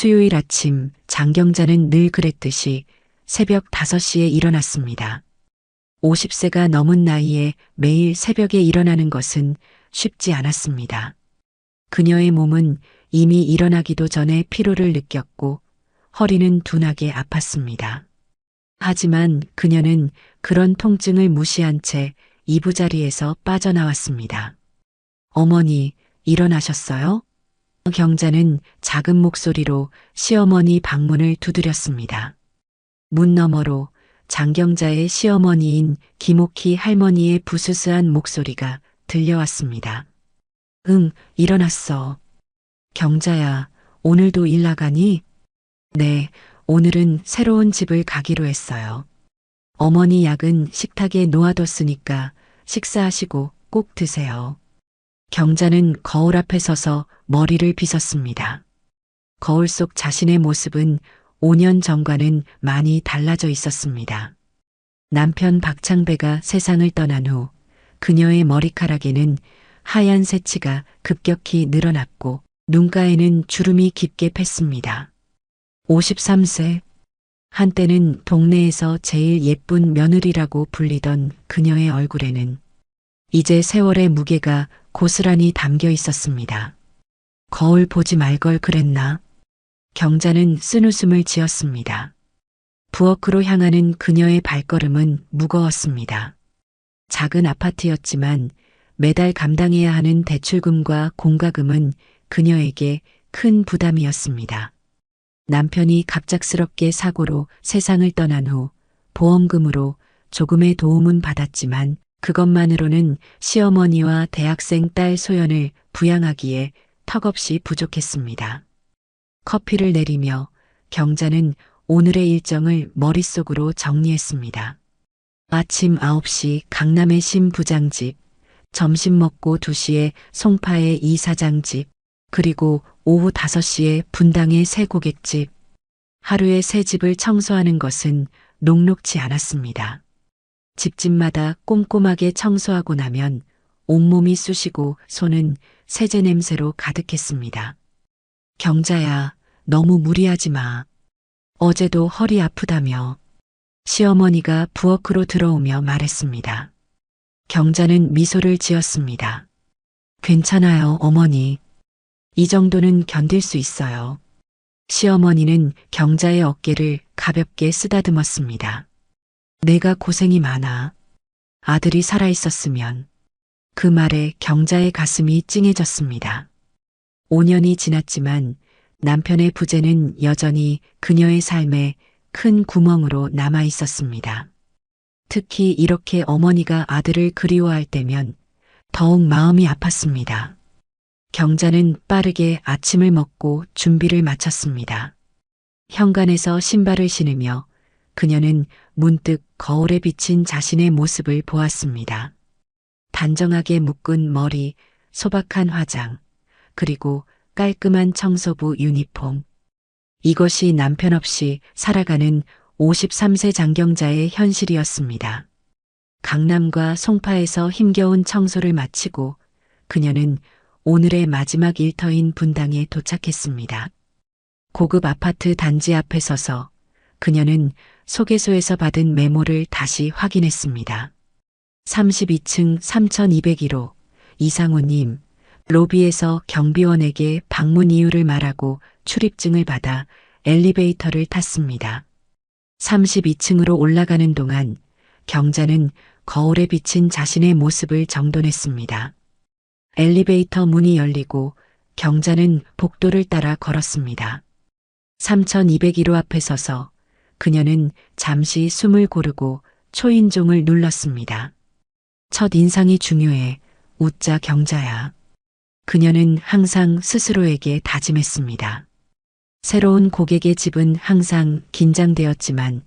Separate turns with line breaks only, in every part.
수요일 아침 장경자는 늘 그랬듯이 새벽 5시에 일어났습니다. 50세가 넘은 나이에 매일 새벽에 일어나는 것은 쉽지 않았습니다. 그녀의 몸은 이미 일어나기도 전에 피로를 느꼈고 허리는 둔하게 아팠습니다. 하지만 그녀는 그런 통증을 무시한 채 이부자리에서 빠져나왔습니다. 어머니, 일어나셨어요? 경자는 작은 목소리로 시어머니 방문을 두드렸습니다. 문 너머로 장경자의 시어머니인 김옥희 할머니의 부스스한 목소리가 들려왔습니다. 응, 일어났어. 경자야, 오늘도 일 나가니? 네, 오늘은 새로운 집을 가기로 했어요. 어머니 약은 식탁에 놓아뒀으니까 식사하시고 꼭 드세요. 경자는 거울 앞에 서서 머리를 빗었습니다. 거울 속 자신의 모습은 5년 전과는 많이 달라져 있었습니다. 남편 박창배가 세상을 떠난 후 그녀의 머리카락에는 하얀 새치가 급격히 늘어났고 눈가에는 주름이 깊게 팼습니다. 53세. 한때는 동네에서 제일 예쁜 며느리라고 불리던 그녀의 얼굴에는 이제 세월의 무게가 고스란히 담겨 있었습니다. 거울 보지 말 걸 그랬나? 경자는 쓴웃음을 지었습니다. 부엌으로 향하는 그녀의 발걸음은 무거웠습니다. 작은 아파트였지만 매달 감당해야 하는 대출금과 공과금은 그녀에게 큰 부담이었습니다. 남편이 갑작스럽게 사고로 세상을 떠난 후 보험금으로 조금의 도움은 받았지만 그것만으로는 시어머니와 대학생 딸 소연을 부양하기에 턱없이 부족했습니다. 커피를 내리며 경자는 오늘의 일정을 머릿속으로 정리했습니다. 아침 9시 강남의 신 부장집, 점심 먹고 2시에 송파의 이 사장집, 그리고 오후 5시에 분당의 새 고객집. 하루에 새 집을 청소하는 것은 녹록지 않았습니다. 집집마다 꼼꼼하게 청소하고 나면 온몸이 쑤시고 손은 세제 냄새로 가득했습니다. 경자야, 너무 무리하지 마. 어제도 허리 아프다며. 시어머니가 부엌으로 들어오며 말했습니다. 경자는 미소를 지었습니다. 괜찮아요, 어머니. 이 정도는 견딜 수 있어요. 시어머니는 경자의 어깨를 가볍게 쓰다듬었습니다. 내가 고생이 많아. 아들이 살아있었으면. 그 말에 경자의 가슴이 찡해졌습니다. 5년이 지났지만 남편의 부재는 여전히 그녀의 삶에 큰 구멍으로 남아 있었습니다. 특히 이렇게 어머니가 아들을 그리워할 때면 더욱 마음이 아팠습니다. 경자는 빠르게 아침을 먹고 준비를 마쳤습니다. 현관에서 신발을 신으며 그녀는 문득 거울에 비친 자신의 모습을 보았습니다. 단정하게 묶은 머리, 소박한 화장, 그리고 깔끔한 청소부 유니폼. 이것이 남편 없이 살아가는 53세 장경자의 현실이었습니다. 강남과 송파에서 힘겨운 청소를 마치고 그녀는 오늘의 마지막 일터인 분당에 도착했습니다. 고급 아파트 단지 앞에 서서 그녀는 소개소에서 받은 메모를 다시 확인했습니다. 32층 3201호 이상우님, 로비에서 경비원에게 방문 이유를 말하고 출입증을 받아 엘리베이터를 탔습니다. 32층으로 올라가는 동안 경자는 거울에 비친 자신의 모습을 정돈했습니다. 엘리베이터 문이 열리고 경자는 복도를 따라 걸었습니다. 3201호 앞에 서서 그녀는 잠시 숨을 고르고 초인종을 눌렀습니다. 첫 인상이 중요해. 웃자 경자야. 그녀는 항상 스스로에게 다짐했습니다. 새로운 고객의 집은 항상 긴장되었지만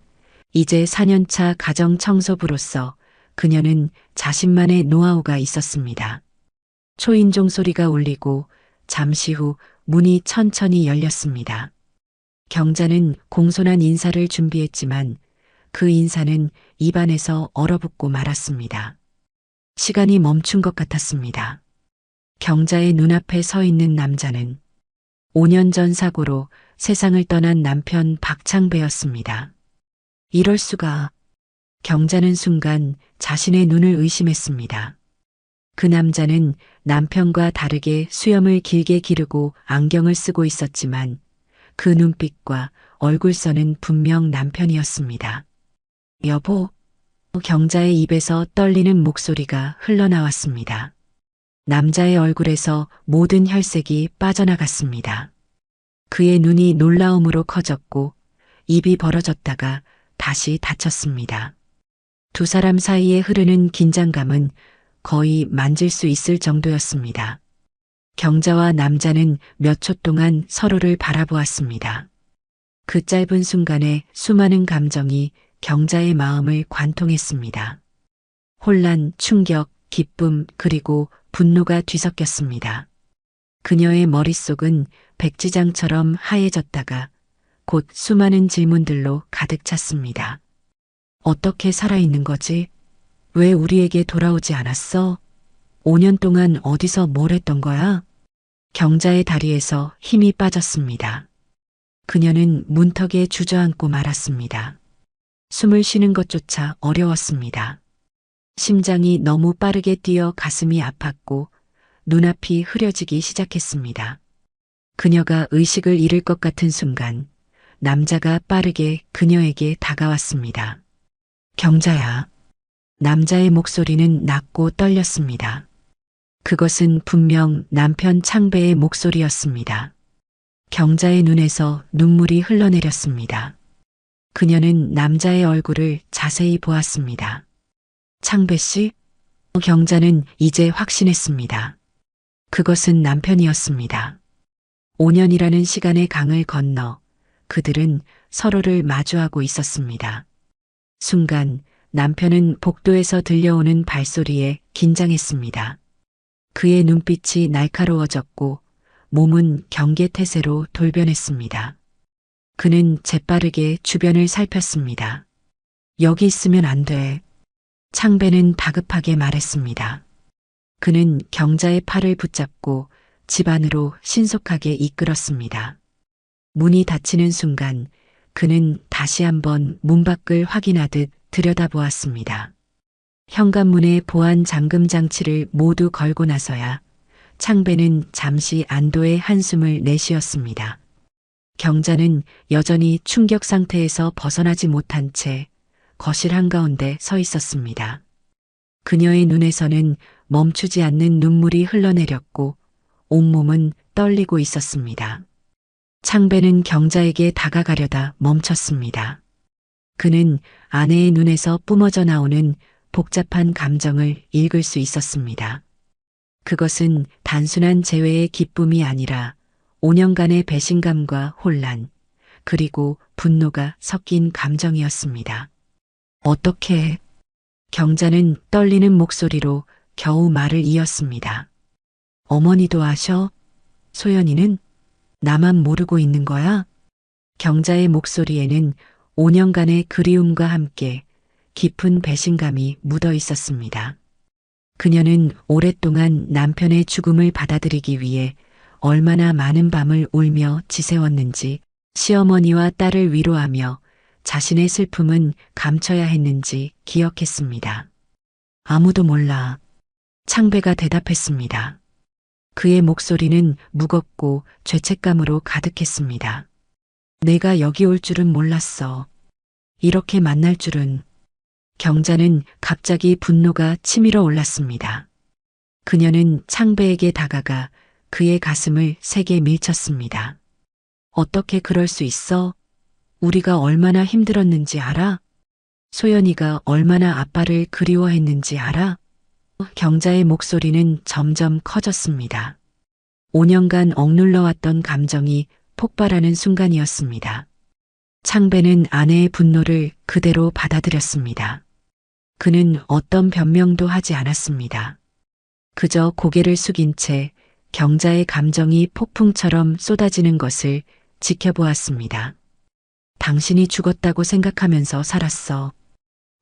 이제 4년차 가정 청소부로서 그녀는 자신만의 노하우가 있었습니다. 초인종 소리가 울리고 잠시 후 문이 천천히 열렸습니다. 경자는 공손한 인사를 준비했지만 그 인사는 입안에서 얼어붙고 말았습니다. 시간이 멈춘 것 같았습니다. 경자의 눈앞에 서 있는 남자는 5년 전 사고로 세상을 떠난 남편 박창배였습니다. 이럴 수가. 경자는 순간 자신의 눈을 의심했습니다. 그 남자는 남편과 다르게 수염을 길게 기르고 안경을 쓰고 있었지만 그 눈빛과 얼굴선은 분명 남편이었습니다. 여보, 경자의 입에서 떨리는 목소리가 흘러나왔습니다. 남자의 얼굴에서 모든 혈색이 빠져나갔습니다. 그의 눈이 놀라움으로 커졌고 입이 벌어졌다가 다시 닫혔습니다. 두 사람 사이에 흐르는 긴장감은 거의 만질 수 있을 정도였습니다. 경자와 남자는 몇 초 동안 서로를 바라보았습니다. 그 짧은 순간에 수많은 감정이 경자의 마음을 관통했습니다. 혼란, 충격, 기쁨, 그리고 분노가 뒤섞였습니다. 그녀의 머릿속은 백지장처럼 하얘졌다가 곧 수많은 질문들로 가득 찼습니다. 어떻게 살아있는 거지? 왜 우리에게 돌아오지 않았어? 5년 동안 어디서 뭘 했던 거야? 경자의 다리에서 힘이 빠졌습니다. 그녀는 문턱에 주저앉고 말았습니다. 숨을 쉬는 것조차 어려웠습니다. 심장이 너무 빠르게 뛰어 가슴이 아팠고 눈앞이 흐려지기 시작했습니다. 그녀가 의식을 잃을 것 같은 순간 남자가 빠르게 그녀에게 다가왔습니다. 경자야. 남자의 목소리는 낮고 떨렸습니다. 그것은 분명 남편 창배의 목소리였습니다. 경자의 눈에서 눈물이 흘러내렸습니다. 그녀는 남자의 얼굴을 자세히 보았습니다. 창배 씨? 경자는 이제 확신했습니다. 그것은 남편이었습니다. 5년이라는 시간의 강을 건너 그들은 서로를 마주하고 있었습니다. 순간 남편은 복도에서 들려오는 발소리에 긴장했습니다. 그의 눈빛이 날카로워졌고 몸은 경계태세로 돌변했습니다. 그는 재빠르게 주변을 살폈습니다. 여기 있으면 안 돼. 창배는 다급하게 말했습니다. 그는 경자의 팔을 붙잡고 집 안으로 신속하게 이끌었습니다. 문이 닫히는 순간 그는 다시 한번 문 밖을 확인하듯 들여다보았습니다. 현관문에 보안 잠금 장치를 모두 걸고 나서야 창배는 잠시 안도의 한숨을 내쉬었습니다. 경자는 여전히 충격 상태에서 벗어나지 못한 채 거실 한가운데 서 있었습니다. 그녀의 눈에서는 멈추지 않는 눈물이 흘러내렸고 온몸은 떨리고 있었습니다. 창배는 경자에게 다가가려다 멈췄습니다. 그는 아내의 눈에서 뿜어져 나오는 복잡한 감정을 읽을 수 있었습니다. 그것은 단순한 재회의 기쁨이 아니라 5년간의 배신감과 혼란, 그리고 분노가 섞인 감정이었습니다. 어떻게? 경자는 떨리는 목소리로 겨우 말을 이었습니다. 어머니도 아셔? 소연이는? 나만 모르고 있는 거야? 경자의 목소리에는 5년간의 그리움과 함께 깊은 배신감이 묻어 있었습니다. 그녀는 오랫동안 남편의 죽음을 받아들이기 위해 얼마나 많은 밤을 울며 지새웠는지, 시어머니와 딸을 위로하며 자신의 슬픔은 감춰야 했는지 기억했습니다. 아무도 몰라. 창배가 대답했습니다. 그의 목소리는 무겁고 죄책감으로 가득했습니다. 내가 여기 올 줄은 몰랐어. 이렇게 만날 줄은. 경자는 갑자기 분노가 치밀어 올랐습니다. 그녀는 창배에게 다가가 그의 가슴을 세게 밀쳤습니다. 어떻게 그럴 수 있어? 우리가 얼마나 힘들었는지 알아? 소연이가 얼마나 아빠를 그리워했는지 알아? 경자의 목소리는 점점 커졌습니다. 5년간 억눌러왔던 감정이 폭발하는 순간이었습니다. 창배는 아내의 분노를 그대로 받아들였습니다. 그는 어떤 변명도 하지 않았습니다. 그저 고개를 숙인 채 경자의 감정이 폭풍처럼 쏟아지는 것을 지켜보았습니다. 당신이 죽었다고 생각하면서 살았어.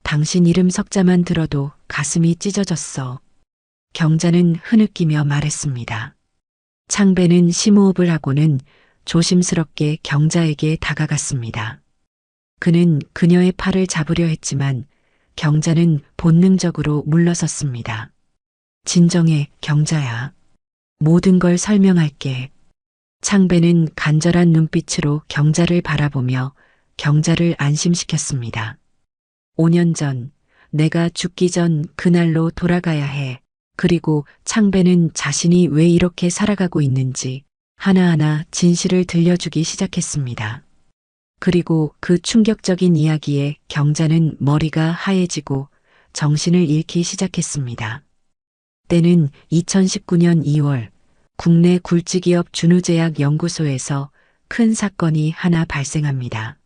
당신 이름 석자만 들어도 가슴이 찢어졌어. 경자는 흐느끼며 말했습니다. 창배는 심호흡을 하고는 조심스럽게 경자에게 다가갔습니다. 그는 그녀의 팔을 잡으려 했지만 경자는 본능적으로 물러섰습니다. 진정해, 경자야. 모든 걸 설명할게. 창배는 간절한 눈빛으로 경자를 바라보며 경자를 안심시켰습니다. 5년 전, 내가 죽기 전 그날로 돌아가야 해. 그리고 창배는 자신이 왜 이렇게 살아가고 있는지 하나하나 진실을 들려주기 시작했습니다. 그리고 그 충격적인 이야기에 경자는 머리가 하얘지고 정신을 잃기 시작했습니다. 때는 2019년 2월 국내 굴지기업 준우제약 연구소에서 큰 사건이 하나 발생합니다.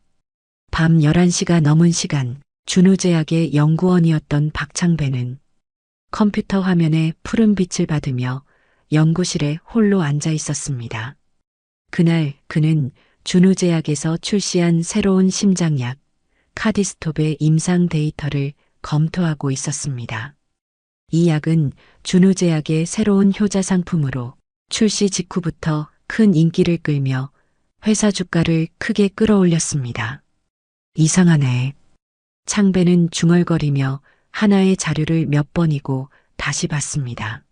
밤 11시가 넘은 시간 준우제약의 연구원이었던 박창배는 컴퓨터 화면에 푸른 빛을 받으며 연구실에 홀로 앉아 있었습니다. 그날 그는 준우제약에서 출시한 새로운 심장약 카디스톱의 임상 데이터를 검토하고 있었습니다. 이 약은 준우제약의 새로운 효자 상품으로 출시 직후부터 큰 인기를 끌며 회사 주가를 크게 끌어올렸습니다. 이상하네. 창배는 중얼거리며 하나의 자료를 몇 번이고 다시 봤습니다.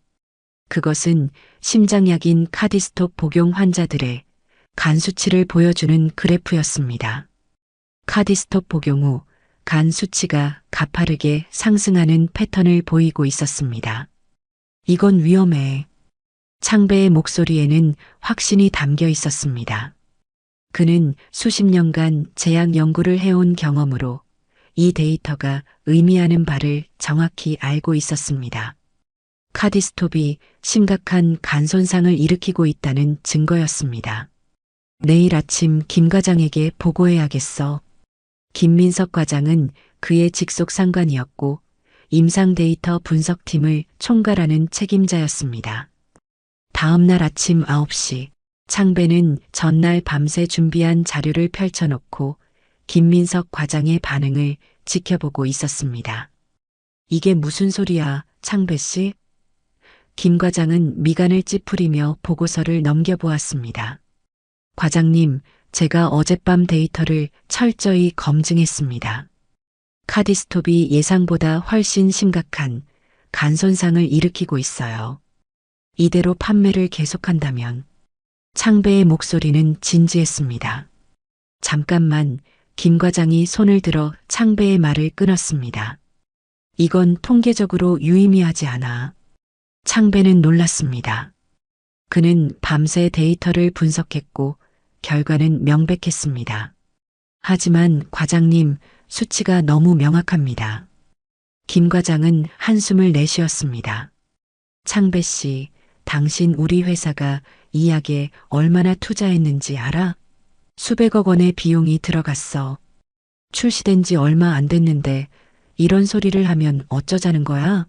그것은 심장약인 카디스톱 복용 환자들의 간 수치를 보여주는 그래프였습니다. 카디스톱 복용 후 간 수치가 가파르게 상승하는 패턴을 보이고 있었습니다. 이건 위험해. 창배의 목소리에는 확신이 담겨 있었습니다. 그는 수십 년간 제약 연구를 해온 경험으로 이 데이터가 의미하는 바를 정확히 알고 있었습니다. 카디스톱이 심각한 간 손상을 일으키고 있다는 증거였습니다. 내일 아침 김 과장에게 보고해야겠어. 김민석 과장은 그의 직속 상관이었고 임상 데이터 분석팀을 총괄하는 책임자였습니다. 다음 날 아침 9시 창배는 전날 밤새 준비한 자료를 펼쳐놓고 김민석 과장의 반응을 지켜보고 있었습니다. 이게 무슨 소리야, 창배 씨? 김 과장은 미간을 찌푸리며 보고서를 넘겨보았습니다. 과장님, 제가 어젯밤 데이터를 철저히 검증했습니다. 카디스톱이 예상보다 훨씬 심각한 간 손상을 일으키고 있어요. 이대로 판매를 계속한다면 창배의 목소리는 진지했습니다. 잠깐만, 김 과장이 손을 들어 창배의 말을 끊었습니다. 이건 통계적으로 유의미하지 않아. 창배는 놀랐습니다. 그는 밤새 데이터를 분석했고 결과는 명백했습니다. 하지만 과장님, 수치가 너무 명확합니다. 김 과장은 한숨을 내쉬었습니다. 창배 씨, 당신 우리 회사가 이 약에 얼마나 투자했는지 알아? 수백억 원의 비용이 들어갔어. 출시된 지 얼마 안 됐는데 이런 소리를 하면 어쩌자는 거야?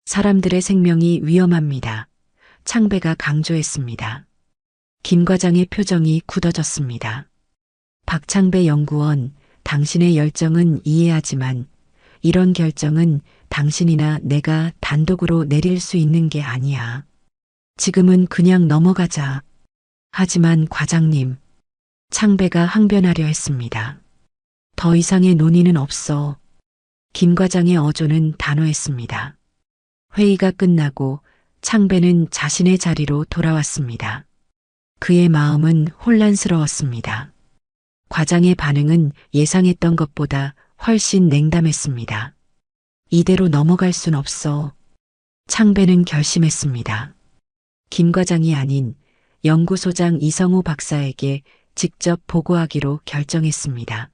사람들의 생명이 위험합니다. 창배가 강조했습니다. 김 과장의 표정이 굳어졌습니다. 박창배 연구원, 당신의 열정은 이해하지만 이런 결정은 당신이나 내가 단독으로 내릴 수 있는 게 아니야. 지금은 그냥 넘어가자. 하지만 과장님, 창배가 항변하려 했습니다. 더 이상의 논의는 없어. 김 과장의 어조는 단호했습니다. 회의가 끝나고 창배는 자신의 자리로 돌아왔습니다. 그의 마음은 혼란스러웠습니다. 과장의 반응은 예상했던 것보다 훨씬 냉담했습니다. 이대로 넘어갈 순 없어. 창배는 결심했습니다. 김 과장이 아닌 연구소장 이성우 박사에게 직접 보고하기로 결정했습니다.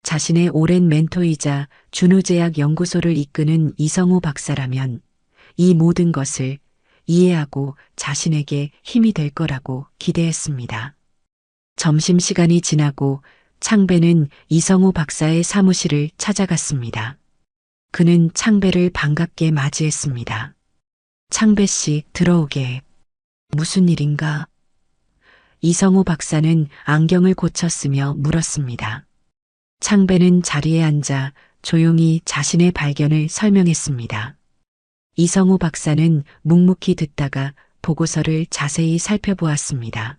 자신의 오랜 멘토이자 준우제약 연구소를 이끄는 이성우 박사라면 이 모든 것을 이해하고 자신에게 힘이 될 거라고 기대했습니다. 점심시간이 지나고 창배는 이성우 박사의 사무실을 찾아갔습니다. 그는 창배를 반갑게 맞이했습니다. 창배 씨, 들어오게. 무슨 일인가? 이성우 박사는 안경을 고쳤으며 물었습니다. 창배는 자리에 앉아 조용히 자신의 발견을 설명했습니다. 이성우 박사는 묵묵히 듣다가 보고서를 자세히 살펴보았습니다.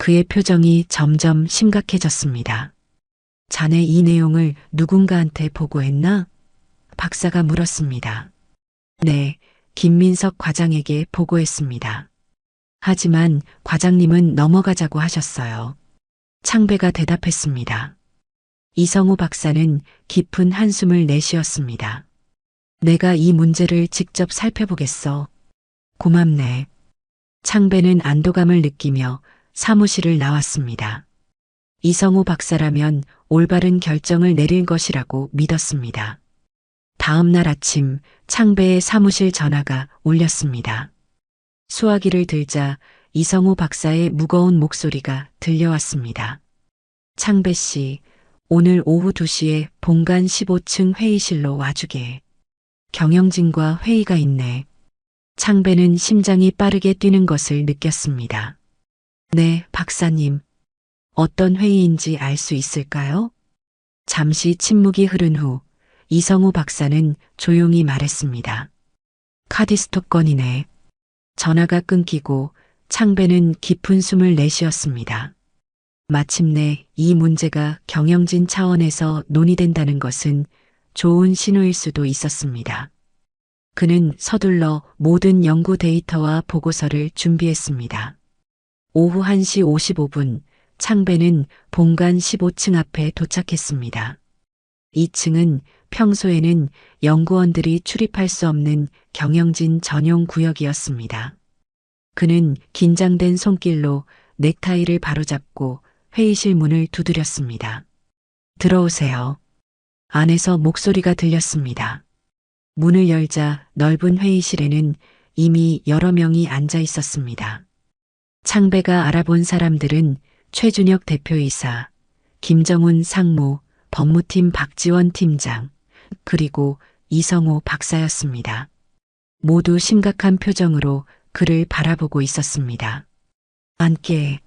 그의 표정이 점점 심각해졌습니다. 자네 이 내용을 누군가한테 보고했나? 박사가 물었습니다. 네, 김민석 과장에게 보고했습니다. 하지만 과장님은 넘어가자고 하셨어요. 창배가 대답했습니다. 이성우 박사는 깊은 한숨을 내쉬었습니다. 내가 이 문제를 직접 살펴보겠어. 고맙네. 창배는 안도감을 느끼며 사무실을 나왔습니다. 이성우 박사라면 올바른 결정을 내릴 것이라고 믿었습니다. 다음 날 아침 창배의 사무실 전화가 울렸습니다. 수화기를 들자 이성우 박사의 무거운 목소리가 들려왔습니다. 창배 씨, 오늘 오후 2시에 본관 15층 회의실로 와주게. 경영진과 회의가 있네. 창배는 심장이 빠르게 뛰는 것을 느꼈습니다. 네, 박사님. 어떤 회의인지 알 수 있을까요? 잠시 침묵이 흐른 후 이성우 박사는 조용히 말했습니다. 카디스톱 건이네. 전화가 끊기고 창배는 깊은 숨을 내쉬었습니다. 마침내 이 문제가 경영진 차원에서 논의된다는 것은 좋은 신호일 수도 있었습니다. 그는 서둘러 모든 연구 데이터와 보고서를 준비했습니다. 오후 1시 55분 창배는 본관 15층 앞에 도착했습니다. 2층은 평소에는 연구원들이 출입할 수 없는 경영진 전용 구역이었습니다. 그는 긴장된 손길로 넥타이를 바로잡고 회의실 문을 두드렸습니다. 들어오세요. 안에서 목소리가 들렸습니다. 문을 열자 넓은 회의실에는 이미 여러 명이 앉아 있었습니다. 창배가 알아본 사람들은 최준혁 대표이사, 김정훈 상무, 법무팀 박지원 팀장, 그리고 이성우 박사였습니다. 모두 심각한 표정으로 그를 바라보고 있었습니다. 앉게.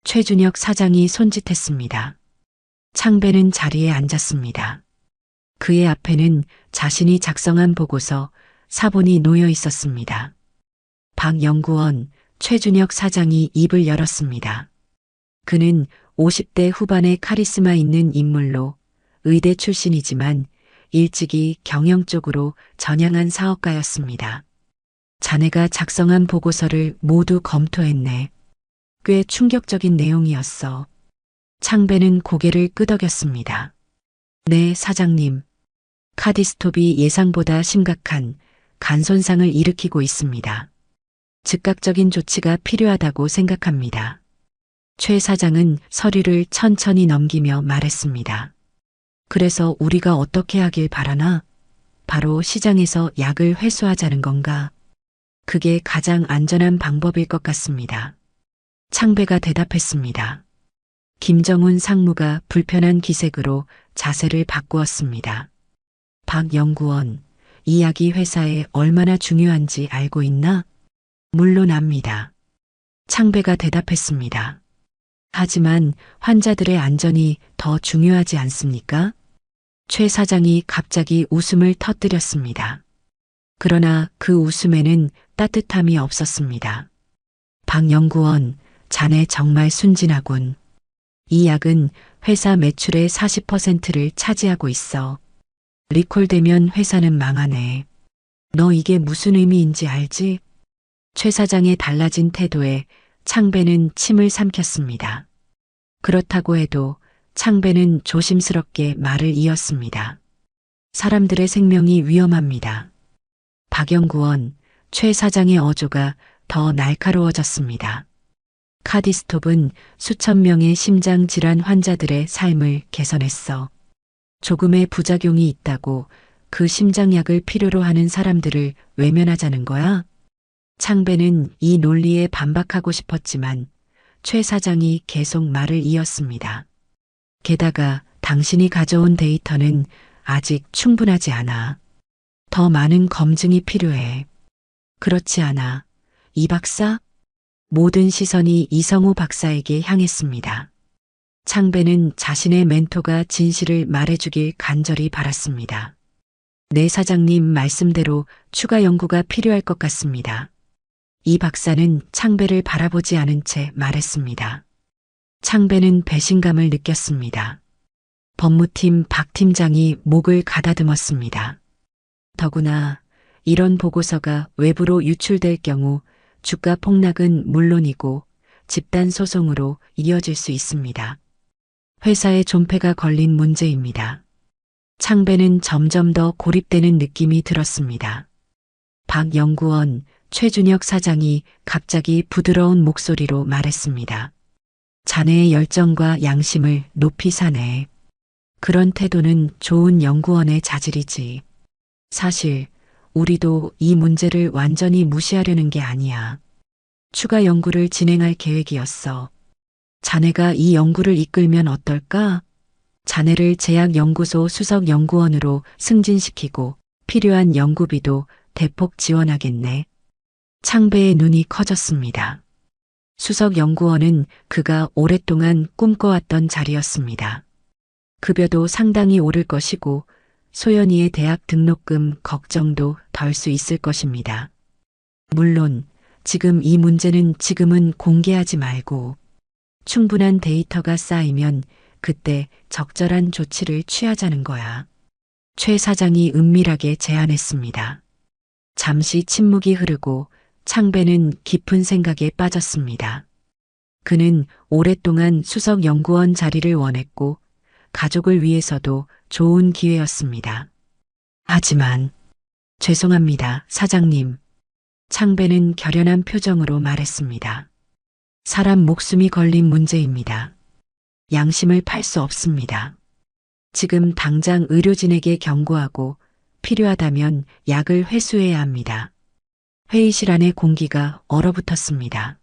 최준혁 사장이 손짓했습니다. 창배는 자리에 앉았습니다. 그의 앞에는 자신이 작성한 보고서 사본이 놓여 있었습니다. 박 연구원, 최준혁 사장이 입을 열었습니다. 그는 50대 후반의 카리스마 있는 인물로 의대 출신이지만 일찍이 경영 쪽으로 전향한 사업가였습니다. 자네가 작성한 보고서를 모두 검토했네. 꽤 충격적인 내용이었어. 창배는 고개를 끄덕였습니다. 네, 사장님. 카디스톱이 예상보다 심각한 간 손상을 일으키고 있습니다. 즉각적인 조치가 필요하다고 생각합니다. 최 사장은 서류를 천천히 넘기며 말했습니다. 그래서 우리가 어떻게 하길 바라나? 바로 시장에서 약을 회수하자는 건가? 그게 가장 안전한 방법일 것 같습니다. 창배가 대답했습니다. 김정훈 상무가 불편한 기색으로 자세를 바꾸었습니다. 박 연구원, 이 약이 회사에 얼마나 중요한지 알고 있나? 물론 압니다. 창배가 대답했습니다. 하지만 환자들의 안전이 더 중요하지 않습니까? 최 사장이 갑자기 웃음을 터뜨렸습니다. 그러나 그 웃음에는 따뜻함이 없었습니다. 박 연구원, 자네 정말 순진하군. 이 약은 회사 매출의 40%를 차지하고 있어. 리콜되면 회사는 망하네. 너 이게 무슨 의미인지 알지? 최 사장의 달라진 태도에 창배는 침을 삼켰습니다. 그렇다고 해도 창배는 조심스럽게 말을 이었습니다. 사람들의 생명이 위험합니다. 박 연구원, 최 사장의 어조가 더 날카로워졌습니다. 카디스톱은 수천 명의 심장 질환 환자들의 삶을 개선했어. 조금의 부작용이 있다고 그 심장약을 필요로 하는 사람들을 외면하자는 거야? 창배는 이 논리에 반박하고 싶었지만 최 사장이 계속 말을 이었습니다. 게다가 당신이 가져온 데이터는 아직 충분하지 않아. 더 많은 검증이 필요해. 그렇지 않아. 이 박사? 모든 시선이 이성우 박사에게 향했습니다. 창배는 자신의 멘토가 진실을 말해주길 간절히 바랐습니다. 네, 사장님 말씀대로 추가 연구가 필요할 것 같습니다. 이 박사는 창배를 바라보지 않은 채 말했습니다. 창배는 배신감을 느꼈습니다. 법무팀 박 팀장이 목을 가다듬었습니다. 더구나 이런 보고서가 외부로 유출될 경우 주가 폭락은 물론이고 집단 소송으로 이어질 수 있습니다. 회사의 존폐가 걸린 문제입니다. 창배는 점점 더 고립되는 느낌이 들었습니다. 박 연구원, 최준혁 사장이 갑자기 부드러운 목소리로 말했습니다. 자네의 열정과 양심을 높이 사네. 그런 태도는 좋은 연구원의 자질이지. 사실 우리도 이 문제를 완전히 무시하려는 게 아니야. 추가 연구를 진행할 계획이었어. 자네가 이 연구를 이끌면 어떨까? 자네를 제약연구소 수석 연구원으로 승진시키고 필요한 연구비도 대폭 지원하겠네. 창배의 눈이 커졌습니다. 수석 연구원은 그가 오랫동안 꿈꿔왔던 자리였습니다. 급여도 상당히 오를 것이고 소연이의 대학 등록금 걱정도 덜 수 있을 것입니다. 물론 지금 이 문제는 지금은 공개하지 말고 충분한 데이터가 쌓이면 그때 적절한 조치를 취하자는 거야. 최 사장이 은밀하게 제안했습니다. 잠시 침묵이 흐르고 창배는 깊은 생각에 빠졌습니다. 그는 오랫동안 수석 연구원 자리를 원했고 가족을 위해서도 좋은 기회였습니다. 하지만 죄송합니다, 사장님. 창배는 결연한 표정으로 말했습니다. 사람 목숨이 걸린 문제입니다. 양심을 팔 수 없습니다. 지금 당장 의료진에게 경고하고 필요하다면 약을 회수해야 합니다. 회의실 안의 공기가 얼어붙었습니다.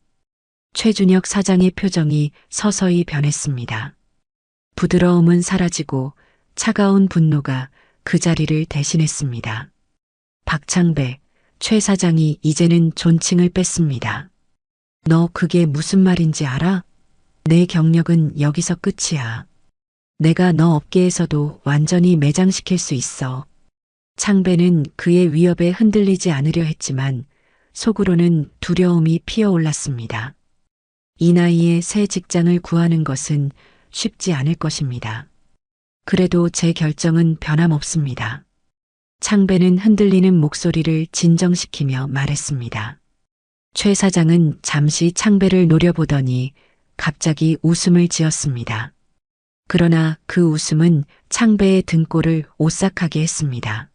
최준혁 사장의 표정이 서서히 변했습니다. 부드러움은 사라지고 차가운 분노가 그 자리를 대신했습니다. 박창배, 최 사장이 이제는 존칭을 뺐습니다. 너 그게 무슨 말인지 알아? 내 경력은 여기서 끝이야. 내가 너 업계에서도 완전히 매장시킬 수 있어. 창배는 그의 위협에 흔들리지 않으려 했지만 속으로는 두려움이 피어올랐습니다. 이 나이에 새 직장을 구하는 것은 쉽지 않을 것입니다. 그래도 제 결정은 변함없습니다. 창배는 흔들리는 목소리를 진정시키며 말했습니다. 최 사장은 잠시 창배를 노려보더니 갑자기 웃음을 지었습니다. 그러나 그 웃음은 창배의 등골을 오싹하게 했습니다.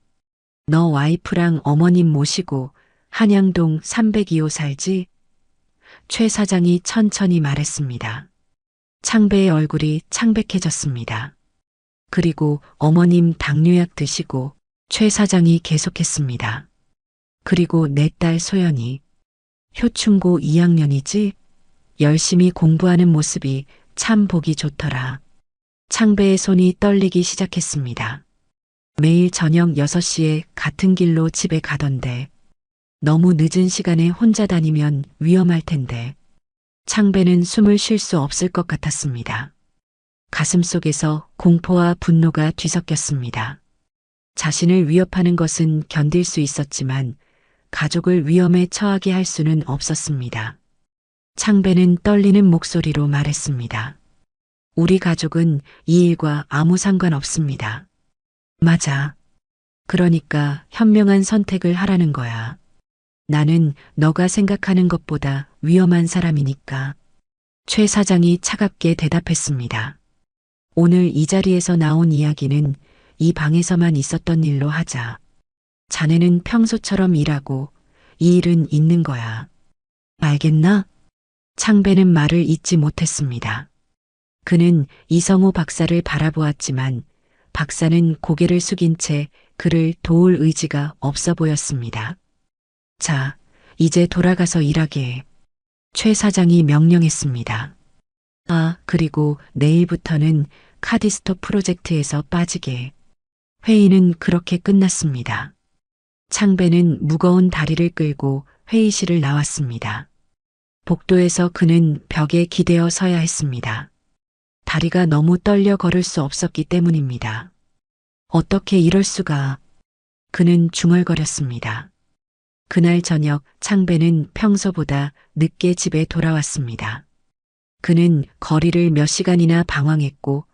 너 와이프랑 어머님 모시고 한양동 302호 살지? 최 사장이 천천히 말했습니다. 창배의 얼굴이 창백해졌습니다. 그리고 어머님 당뇨약 드시고 최 사장이 계속했습니다. 그리고 내 딸 소연이 효충고 2학년이지? 열심히 공부하는 모습이 참 보기 좋더라. 창배의 손이 떨리기 시작했습니다. 매일 저녁 6시에 같은 길로 집에 가던데 너무 늦은 시간에 혼자 다니면 위험할 텐데. 창배는 숨을 쉴 수 없을 것 같았습니다. 가슴속에서 공포와 분노가 뒤섞였습니다. 자신을 위협하는 것은 견딜 수 있었지만 가족을 위험에 처하게 할 수는 없었습니다. 창배는 떨리는 목소리로 말했습니다. 우리 가족은 이 일과 아무 상관없습니다. 맞아. 그러니까 현명한 선택을 하라는 거야. 나는 너가 생각하는 것보다 위험한 사람이니까. 최 사장이 차갑게 대답했습니다. 오늘 이 자리에서 나온 이야기는 이 방에서만 있었던 일로 하자. 자네는 평소처럼 일하고 이 일은 있는 거야. 알겠나? 창배는 말을 잇지 못했습니다. 그는 이성호 박사를 바라보았지만 박사는 고개를 숙인 채 그를 도울 의지가 없어 보였습니다. 자, 이제 돌아가서 일하게 해. 최 사장이 명령했습니다. 아, 그리고 내일부터는 카디스토 프로젝트에서 빠지게 해. 회의는 그렇게 끝났습니다. 창배는 무거운 다리를 끌고 회의실을 나왔습니다. 복도에서 그는 벽에 기대어 서야 했습니다. 다리가 너무 떨려 걸을 수 없었기 때문입니다. 어떻게 이럴 수가. 그는 중얼거렸습니다. 그날 저녁 창배는 평소보다 늦게 집에 돌아왔습니다. 그는 거리를 몇 시간이나 방황했고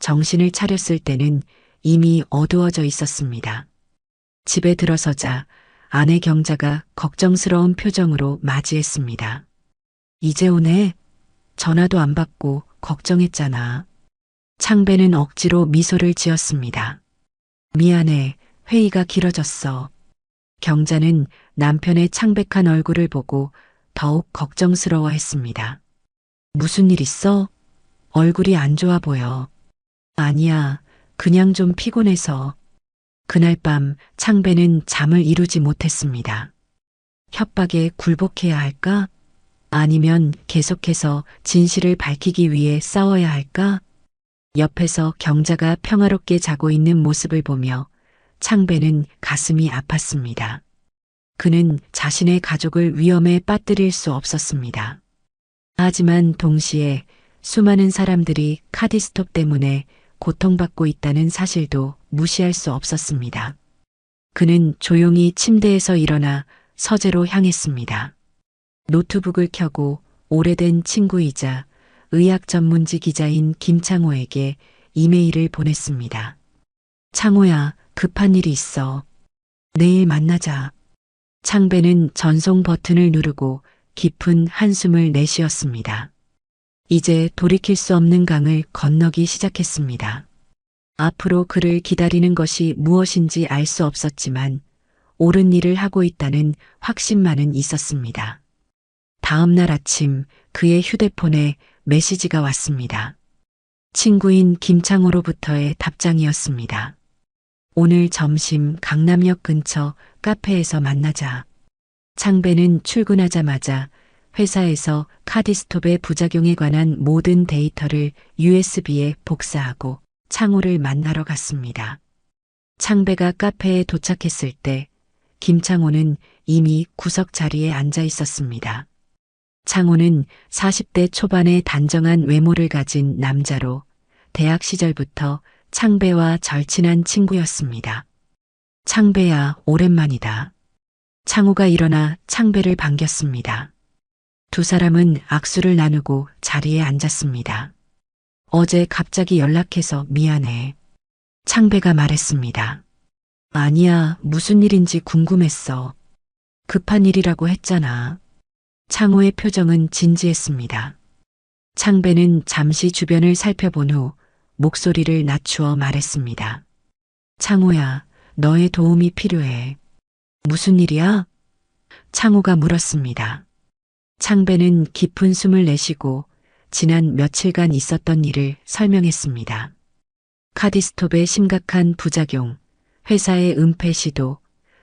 정신을 차렸을 때는 이미 어두워져 있었습니다. 집에 들어서자 아내 경자가 걱정스러운 표정으로 맞이했습니다. 이제 오네? 전화도 안 받고 걱정했잖아. 창배는 억지로 미소를 지었습니다. 미안해, 회의가 길어졌어. 경자는 남편의 창백한 얼굴을 보고 더욱 걱정스러워했습니다. 무슨 일 있어? 얼굴이 안 좋아 보여. 아니야, 그냥 좀 피곤해서. 그날 밤 창배는 잠을 이루지 못했습니다. 협박에 굴복해야 할까? 아니면 계속해서 진실을 밝히기 위해 싸워야 할까? 옆에서 경자가 평화롭게 자고 있는 모습을 보며 창배는 가슴이 아팠습니다. 그는 자신의 가족을 위험에 빠뜨릴 수 없었습니다. 하지만 동시에 수많은 사람들이 카디스톱 때문에 고통받고 있다는 사실도 무시할 수 없었습니다. 그는 조용히 침대에서 일어나 서재로 향했습니다. 노트북을 켜고 오래된 친구이자 의학 전문지 기자인 김창호에게 이메일을 보냈습니다. 창호야, 급한 일이 있어. 내일 만나자. 창배는 전송 버튼을 누르고 깊은 한숨을 내쉬었습니다. 이제 돌이킬 수 없는 강을 건너기 시작했습니다. 앞으로 그를 기다리는 것이 무엇인지 알 수 없었지만 옳은 일을 하고 있다는 확신만은 있었습니다. 다음 날 아침 그의 휴대폰에 메시지가 왔습니다. 친구인 김창호로부터의 답장이었습니다. 오늘 점심 강남역 근처 카페에서 만나자. 창배는 출근하자마자 회사에서 카디스톱의 부작용에 관한 모든 데이터를 USB에 복사하고 창호를 만나러 갔습니다. 창배가 카페에 도착했을 때 김창호는 이미 구석 자리에 앉아 있었습니다. 창호는 40대 초반의 단정한 외모를 가진 남자로 대학 시절부터 창배와 절친한 친구였습니다. 창배야, 오랜만이다. 창호가 일어나 창배를 반겼습니다. 두 사람은 악수를 나누고 자리에 앉았습니다. 어제 갑자기 연락해서 미안해. 창배가 말했습니다. 아니야, 무슨 일인지 궁금했어. 급한 일이라고 했잖아. 창호의 표정은 진지했습니다. 창배는 잠시 주변을 살펴본 후 목소리를 낮추어 말했습니다. 창호야, 너의 도움이 필요해. 무슨 일이야? 창호가 물었습니다. 창배는 깊은 숨을 내쉬고 지난 며칠간 있었던 일을 설명했습니다. 카디스톱의 심각한 부작용, 회사의 은폐 시도,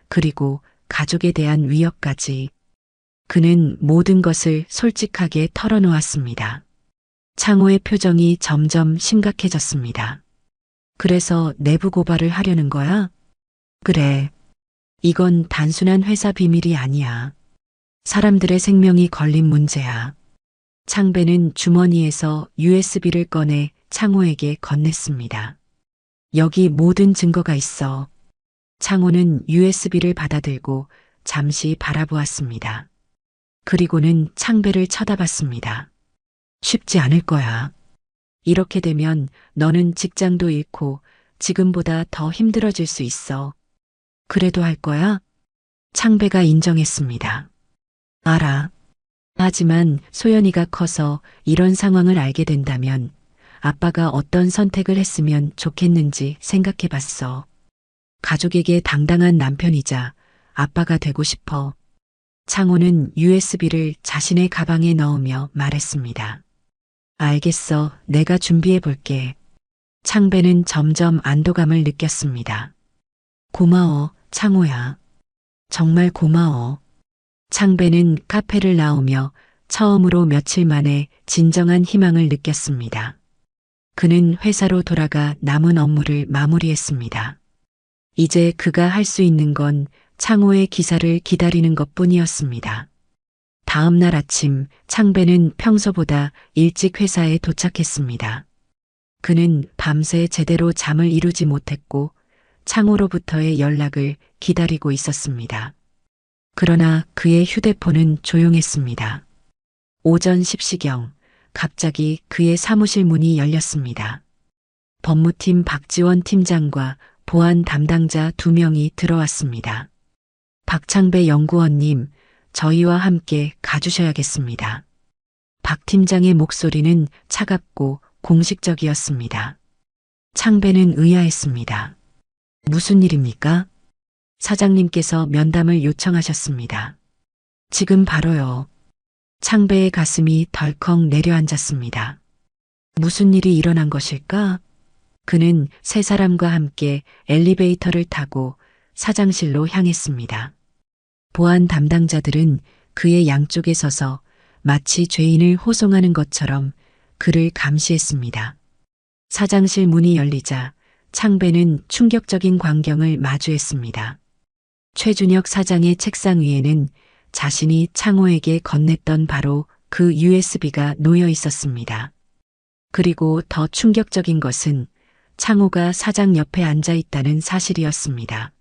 그리고 가족에 대한 위협까지. 그는 모든 것을 솔직하게 털어놓았습니다. 창호의 표정이 점점 심각해졌습니다. 그래서 내부 고발을 하려는 거야? 그래. 이건 단순한 회사 비밀이 아니야. 사람들의 생명이 걸린 문제야. 창배는 주머니에서 USB를 꺼내 창호에게 건넸습니다. 여기 모든 증거가 있어. 창호는 USB를 받아들고 잠시 바라보았습니다. 그리고는 창배를 쳐다봤습니다. 쉽지 않을 거야. 이렇게 되면 너는 직장도 잃고 지금보다 더 힘들어질 수 있어. 그래도 할 거야? 창배가 인정했습니다. 알아. 하지만 소연이가 커서 이런 상황을 알게 된다면 아빠가 어떤 선택을 했으면 좋겠는지 생각해 봤어. 가족에게 당당한 남편이자 아빠가 되고 싶어. 창호는 USB를 자신의 가방에 넣으며 말했습니다. 알겠어. 내가 준비해 볼게. 창배는 점점 안도감을 느꼈습니다. 고마워, 창호야. 정말 고마워. 창배는 카페를 나오며 처음으로 며칠 만에 진정한 희망을 느꼈습니다. 그는 회사로 돌아가 남은 업무를 마무리했습니다. 이제 그가 할 수 있는 건 창호의 기사를 기다리는 것뿐이었습니다. 다음 날 아침 창배는 평소보다 일찍 회사에 도착했습니다. 그는 밤새 제대로 잠을 이루지 못했고 창호로부터의 연락을 기다리고 있었습니다. 그러나 그의 휴대폰은 조용했습니다. 오전 10시경 갑자기 그의 사무실 문이 열렸습니다. 법무팀 박지원 팀장과 보안 담당자 2명이 들어왔습니다. 박창배 연구원님, 저희와 함께 가주셔야겠습니다. 박 팀장의 목소리는 차갑고 공식적이었습니다. 창배는 의아했습니다. 무슨 일입니까? 사장님께서 면담을 요청하셨습니다. 지금 바로요. 창배의 가슴이 덜컥 내려앉았습니다. 무슨 일이 일어난 것일까? 그는 세 사람과 함께 엘리베이터를 타고 사장실로 향했습니다. 보안 담당자들은 그의 양쪽에 서서 마치 죄인을 호송하는 것처럼 그를 감시했습니다. 사장실 문이 열리자 창배는 충격적인 광경을 마주했습니다. 최준혁 사장의 책상 위에는 자신이 창호에게 건넸던 바로 그 USB가 놓여 있었습니다. 그리고 더 충격적인 것은 창호가 사장 옆에 앉아 있다는 사실이었습니다.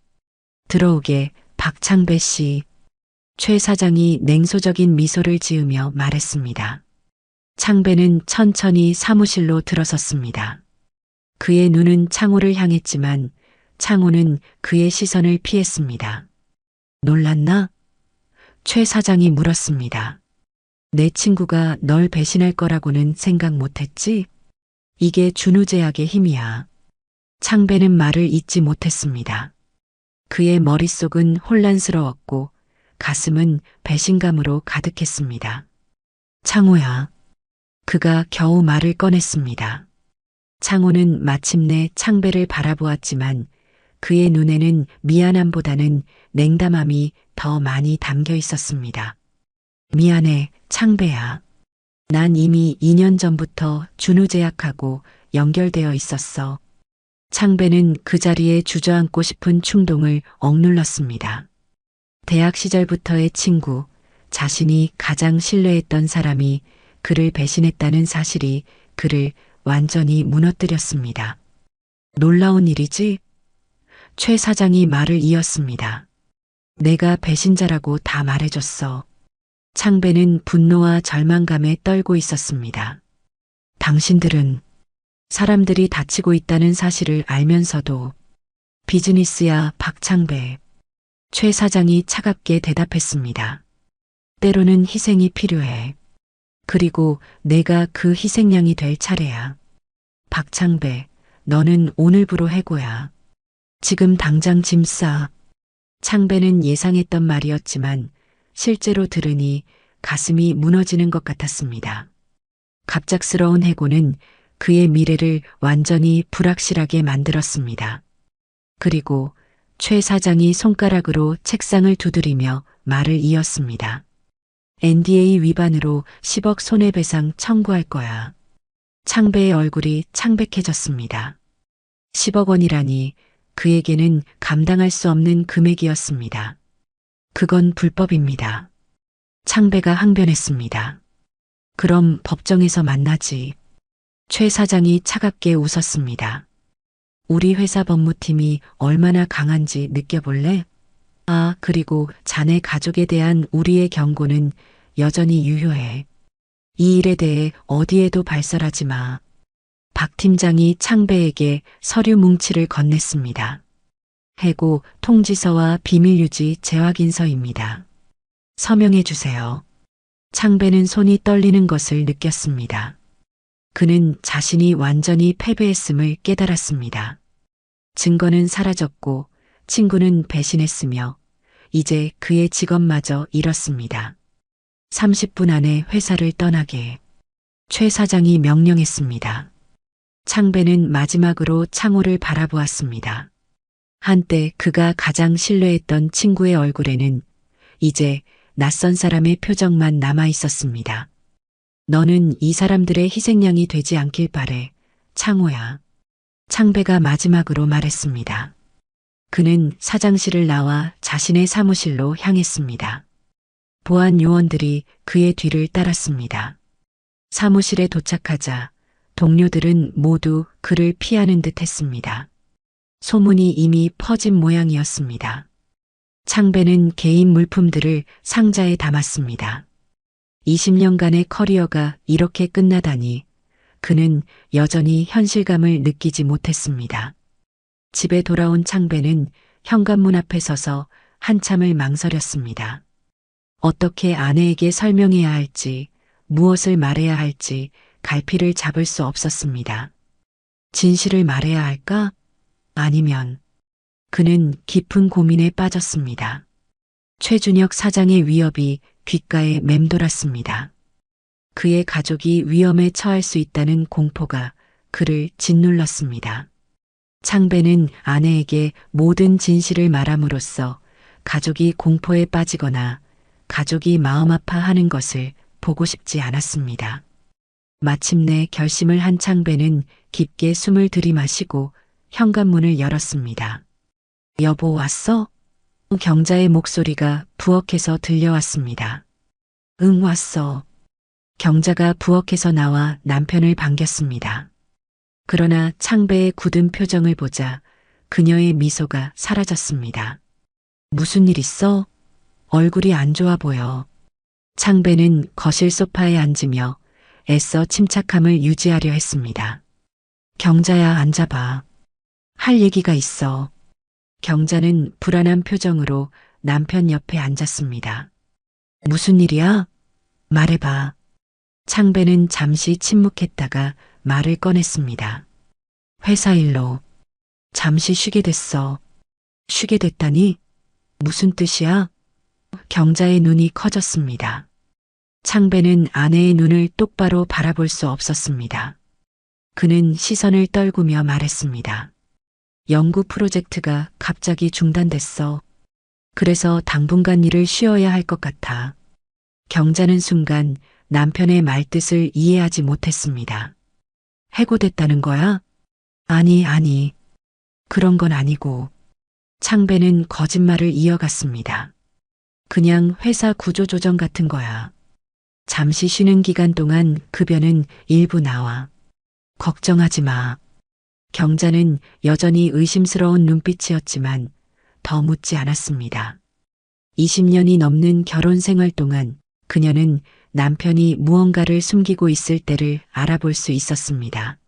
들어오게, 박창배 씨. 최 사장이 냉소적인 미소를 지으며 말했습니다. 창배는 천천히 사무실로 들어섰습니다. 그의 눈은 창호를 향했지만 창호는 그의 시선을 피했습니다. 놀랐나? 최 사장이 물었습니다. 내 친구가 널 배신할 거라고는 생각 못했지? 이게 준우제약의 힘이야. 창배는 말을 잇지 못했습니다. 그의 머릿속은 혼란스러웠고 가슴은 배신감으로 가득했습니다. 창호야. 그가 겨우 말을 꺼냈습니다. 창호는 마침내 창배를 바라보았지만 그의 눈에는 미안함보다는 냉담함이 더 많이 담겨 있었습니다. 미안해, 창배야. 난 이미 2년 전부터 준우제약하고 연결되어 있었어. 창배는 그 자리에 주저앉고 싶은 충동을 억눌렀습니다. 대학 시절부터의 친구, 자신이 가장 신뢰했던 사람이 그를 배신했다는 사실이 그를 완전히 무너뜨렸습니다. 놀라운 일이지? 최 사장이 말을 이었습니다. 내가 배신자라고 다 말해줬어. 창배는 분노와 절망감에 떨고 있었습니다. 당신들은 사람들이 다치고 있다는 사실을 알면서도 비즈니스야, 박창배. 최 사장이 차갑게 대답했습니다. 때로는 희생이 필요해. 그리고 내가 그 희생양이 될 차례야. 박창배, 너는 오늘부로 해고야. 지금 당장 짐 싸. 창배는 예상했던 말이었지만 실제로 들으니 가슴이 무너지는 것 같았습니다. 갑작스러운 해고는 그의 미래를 완전히 불확실하게 만들었습니다. 그리고 최 사장이 손가락으로 책상을 두드리며 말을 이었습니다. NDA 위반으로 10억 손해배상 청구할 거야. 창배의 얼굴이 창백해졌습니다. 10억 원이라니 그에게는 감당할 수 없는 금액이었습니다. 그건 불법입니다. 창배가 항변했습니다. 그럼 법정에서 만나지. 최 사장이 차갑게 웃었습니다. 우리 회사 법무팀이 얼마나 강한지 느껴볼래? 아, 그리고 자네 가족에 대한 우리의 경고는 여전히 유효해. 이 일에 대해 어디에도 발설하지 마. 박 팀장이 창배에게 서류 뭉치를 건넸습니다. 해고 통지서와 비밀유지 재확인서입니다. 서명해 주세요. 창배는 손이 떨리는 것을 느꼈습니다. 그는 자신이 완전히 패배했음을 깨달았습니다. 증거는 사라졌고 친구는 배신했으며 이제 그의 직업마저 잃었습니다. 30분 안에 회사를 떠나게 최 사장이 명령했습니다. 창배는 마지막으로 창호를 바라보았습니다. 한때 그가 가장 신뢰했던 친구의 얼굴에는 이제 낯선 사람의 표정만 남아 있었습니다. 너는 이 사람들의 희생양이 되지 않길 바래, 창호야. 창배가 마지막으로 말했습니다. 그는 사장실을 나와 자신의 사무실로 향했습니다. 보안 요원들이 그의 뒤를 따랐습니다. 사무실에 도착하자 동료들은 모두 그를 피하는 듯 했습니다. 소문이 이미 퍼진 모양이었습니다. 창배는 개인 물품들을 상자에 담았습니다. 20년간의 커리어가 이렇게 끝나다니 그는 여전히 현실감을 느끼지 못했습니다. 집에 돌아온 창배는 현관문 앞에 서서 한참을 망설였습니다. 어떻게 아내에게 설명해야 할지, 무엇을 말해야 할지 갈피를 잡을 수 없었습니다. 진실을 말해야 할까? 아니면 그는 깊은 고민에 빠졌습니다. 최준혁 사장의 위협이 귓가에 맴돌았습니다. 그의 가족이 위험에 처할 수 있다는 공포가 그를 짓눌렀습니다. 창배는 아내에게 모든 진실을 말함으로써 가족이 공포에 빠지거나 가족이 마음 아파하는 것을 보고 싶지 않았습니다. 마침내 결심을 한 창배는 깊게 숨을 들이마시고 현관문을 열었습니다. 여보 왔어? 경자의 목소리가 부엌에서 들려왔습니다. 응 왔어. 경자가 부엌에서 나와 남편을 반겼습니다. 그러나 창배의 굳은 표정을 보자 그녀의 미소가 사라졌습니다. 무슨 일 있어? 얼굴이 안 좋아 보여. 창배는 거실 소파에 앉으며 애써 침착함을 유지하려 했습니다. 경자야 앉아봐. 할 얘기가 있어. 경자는 불안한 표정으로 남편 옆에 앉았습니다. 무슨 일이야? 말해봐. 창배는 잠시 침묵했다가 말을 꺼냈습니다. 회사 일로 잠시 쉬게 됐어. 쉬게 됐다니? 무슨 뜻이야? 경자의 눈이 커졌습니다. 창배는 아내의 눈을 똑바로 바라볼 수 없었습니다. 그는 시선을 떨구며 말했습니다. 연구 프로젝트가 갑자기 중단됐어. 그래서 당분간 일을 쉬어야 할 것 같아. 경자는 순간 남편의 말뜻을 이해하지 못했습니다. 해고됐다는 거야? 아니. 그런 건 아니고. 창배는 거짓말을 이어갔습니다. 그냥 회사 구조조정 같은 거야. 잠시 쉬는 기간 동안 급여는 일부 나와. 걱정하지 마. 경자는 여전히 의심스러운 눈빛이었지만 더 묻지 않았습니다. 20년이 넘는 결혼 생활 동안 그녀는 남편이 무언가를 숨기고 있을 때를 알아볼 수 있었습니다.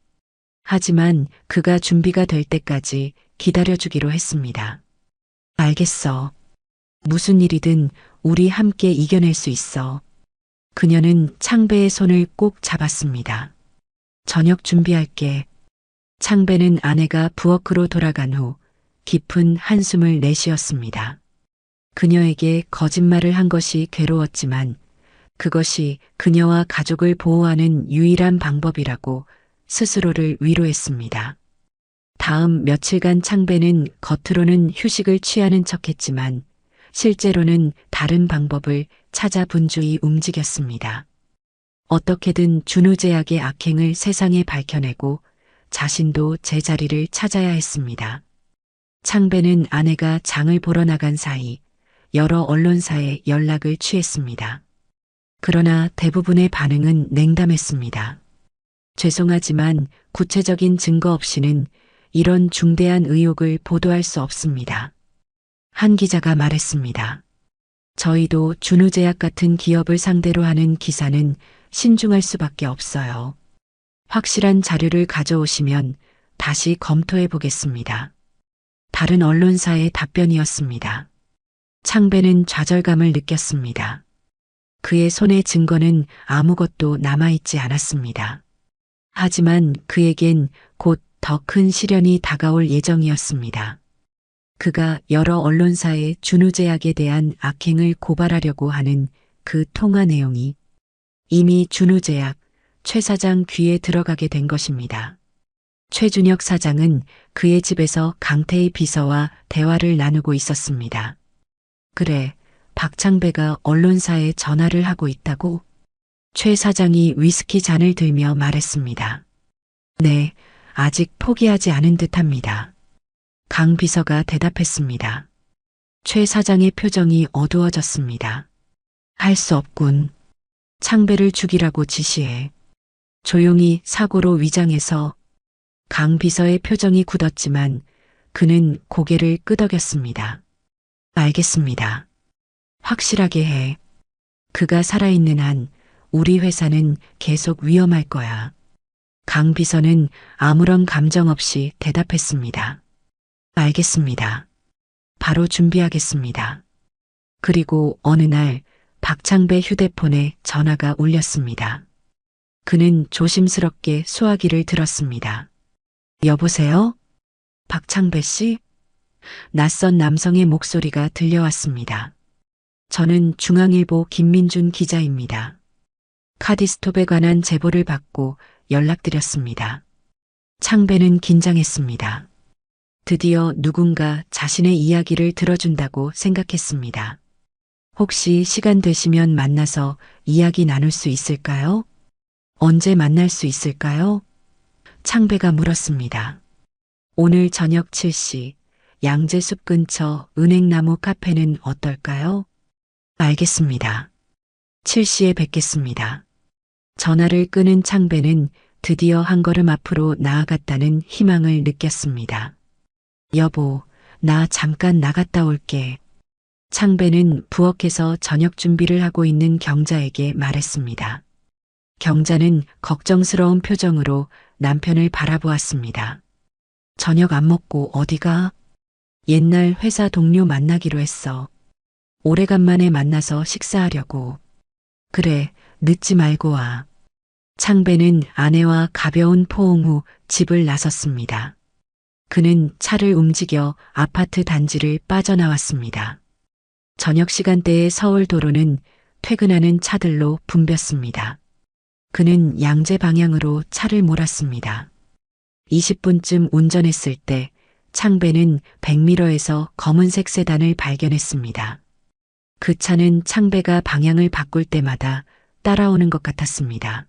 하지만 그가 준비가 될 때까지 기다려주기로 했습니다. 알겠어. 무슨 일이든 우리 함께 이겨낼 수 있어. 그녀는 창배의 손을 꼭 잡았습니다. 저녁 준비할게. 창배는 아내가 부엌으로 돌아간 후 깊은 한숨을 내쉬었습니다. 그녀에게 거짓말을 한 것이 괴로웠지만 그것이 그녀와 가족을 보호하는 유일한 방법이라고 스스로를 위로했습니다. 다음 며칠간 창배는 겉으로는 휴식을 취하는 척했지만 실제로는 다른 방법을 찾아 분주히 움직였습니다. 어떻게든 준우제약의 악행을 세상에 밝혀내고 자신도 제자리를 찾아야 했습니다. 창배는 아내가 장을 보러 나간 사이 여러 언론사에 연락을 취했습니다. 그러나 대부분의 반응은 냉담했습니다. 죄송하지만 구체적인 증거 없이는 이런 중대한 의혹을 보도할 수 없습니다. 한 기자가 말했습니다. 저희도 준우제약 같은 기업을 상대로 하는 기사는 신중할 수밖에 없어요. 확실한 자료를 가져오시면 다시 검토해 보겠습니다. 다른 언론사의 답변이었습니다. 창배는 좌절감을 느꼈습니다. 그의 손에 증거는 아무것도 남아있지 않았습니다. 하지만 그에겐 곧 더 큰 시련이 다가올 예정이었습니다. 그가 여러 언론사의 준우제약에 대한 악행을 고발하려고 하는 그 통화 내용이 이미 준우제약 최 사장 귀에 들어가게 된 것입니다. 최준혁 사장은 그의 집에서 강태희 비서와 대화를 나누고 있었습니다. 그래, 박창배가 언론사에 전화를 하고 있다고? 최 사장이 위스키 잔을 들며 말했습니다. 네, 아직 포기하지 않은 듯합니다. 강 비서가 대답했습니다. 최 사장의 표정이 어두워졌습니다. 할 수 없군. 창배를 죽이라고 지시해. 조용히 사고로 위장해서. 강 비서의 표정이 굳었지만 그는 고개를 끄덕였습니다. 알겠습니다. 확실하게 해. 그가 살아있는 한 우리 회사는 계속 위험할 거야. 강 비서는 아무런 감정 없이 대답했습니다. 알겠습니다. 바로 준비하겠습니다. 그리고 어느 날 박창배 휴대폰에 전화가 울렸습니다. 그는 조심스럽게 수화기를 들었습니다. 여보세요? 박창배 씨? 낯선 남성의 목소리가 들려왔습니다. 저는 중앙일보 김민준 기자입니다. 카디스톱에 관한 제보를 받고 연락드렸습니다. 창배는 긴장했습니다. 드디어 누군가 자신의 이야기를 들어준다고 생각했습니다. 혹시 시간 되시면 만나서 이야기 나눌 수 있을까요? 언제 만날 수 있을까요? 창배가 물었습니다. 오늘 저녁 7시 양재숲 근처 은행나무 카페는 어떨까요? 알겠습니다. 7시에 뵙겠습니다. 전화를 끊은 창배는 드디어 한 걸음 앞으로 나아갔다는 희망을 느꼈습니다. 여보, 나 잠깐 나갔다 올게. 창배는 부엌에서 저녁 준비를 하고 있는 경자에게 말했습니다. 경자는 걱정스러운 표정으로 남편을 바라보았습니다. 저녁 안 먹고 어디가? 옛날 회사 동료 만나기로 했어. 오래간만에 만나서 식사하려고. 그래, 늦지 말고 와. 창배는 아내와 가벼운 포옹 후 집을 나섰습니다. 그는 차를 움직여 아파트 단지를 빠져나왔습니다. 저녁 시간대의 서울 도로는 퇴근하는 차들로 붐볐습니다. 그는 양재 방향으로 차를 몰았습니다. 20분쯤 운전했을 때 창배는 100m에서 검은색 세단을 발견했습니다. 그 차는 창배가 방향을 바꿀 때마다 따라오는 것 같았습니다.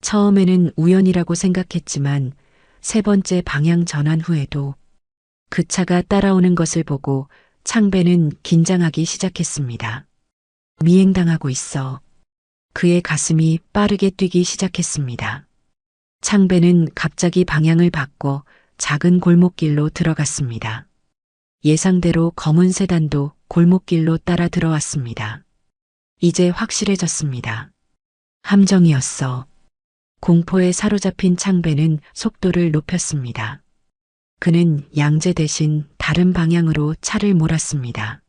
처음에는 우연이라고 생각했지만 세 번째 방향 전환 후에도 그 차가 따라오는 것을 보고 창배는 긴장하기 시작했습니다. 미행당하고 있어. 그의 가슴이 빠르게 뛰기 시작했습니다. 창배는 갑자기 방향을 바꿔 작은 골목길로 들어갔습니다. 예상대로 검은 세단도 골목길로 따라 들어왔습니다. 이제 확실해졌습니다. 함정이었어. 공포에 사로잡힌 창배는 속도를 높였습니다. 그는 양재 대신 다른 방향으로 차를 몰았습니다.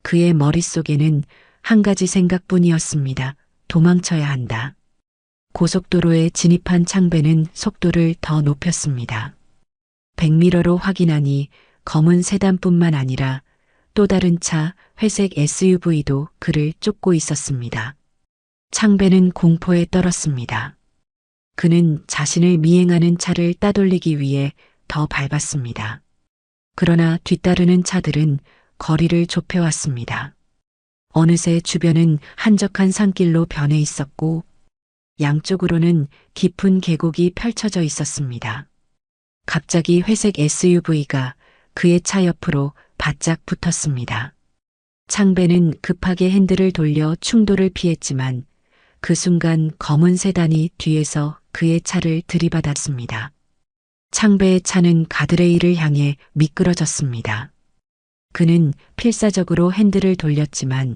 그의 머릿속에는 한 가지 생각뿐이었습니다. 도망쳐야 한다. 고속도로에 진입한 창배는 속도를 더 높였습니다. 100m로 확인하니 검은 세단뿐만 아니라 또 다른 차 회색 SUV도 그를 쫓고 있었습니다. 창배는 공포에 떨었습니다. 그는 자신을 미행하는 차를 따돌리기 위해 더 밟았습니다. 그러나 뒤따르는 차들은 거리를 좁혀왔습니다. 어느새 주변은 한적한 산길로 변해 있었고 양쪽으로는 깊은 계곡이 펼쳐져 있었습니다. 갑자기 회색 SUV가 그의 차 옆으로 바짝 붙었습니다. 창배는 급하게 핸들을 돌려 충돌을 피했지만 그 순간 검은 세단이 뒤에서 그의 차를 들이받았습니다. 창배의 차는 가드레일을 향해 미끄러졌습니다. 그는 필사적으로 핸들을 돌렸지만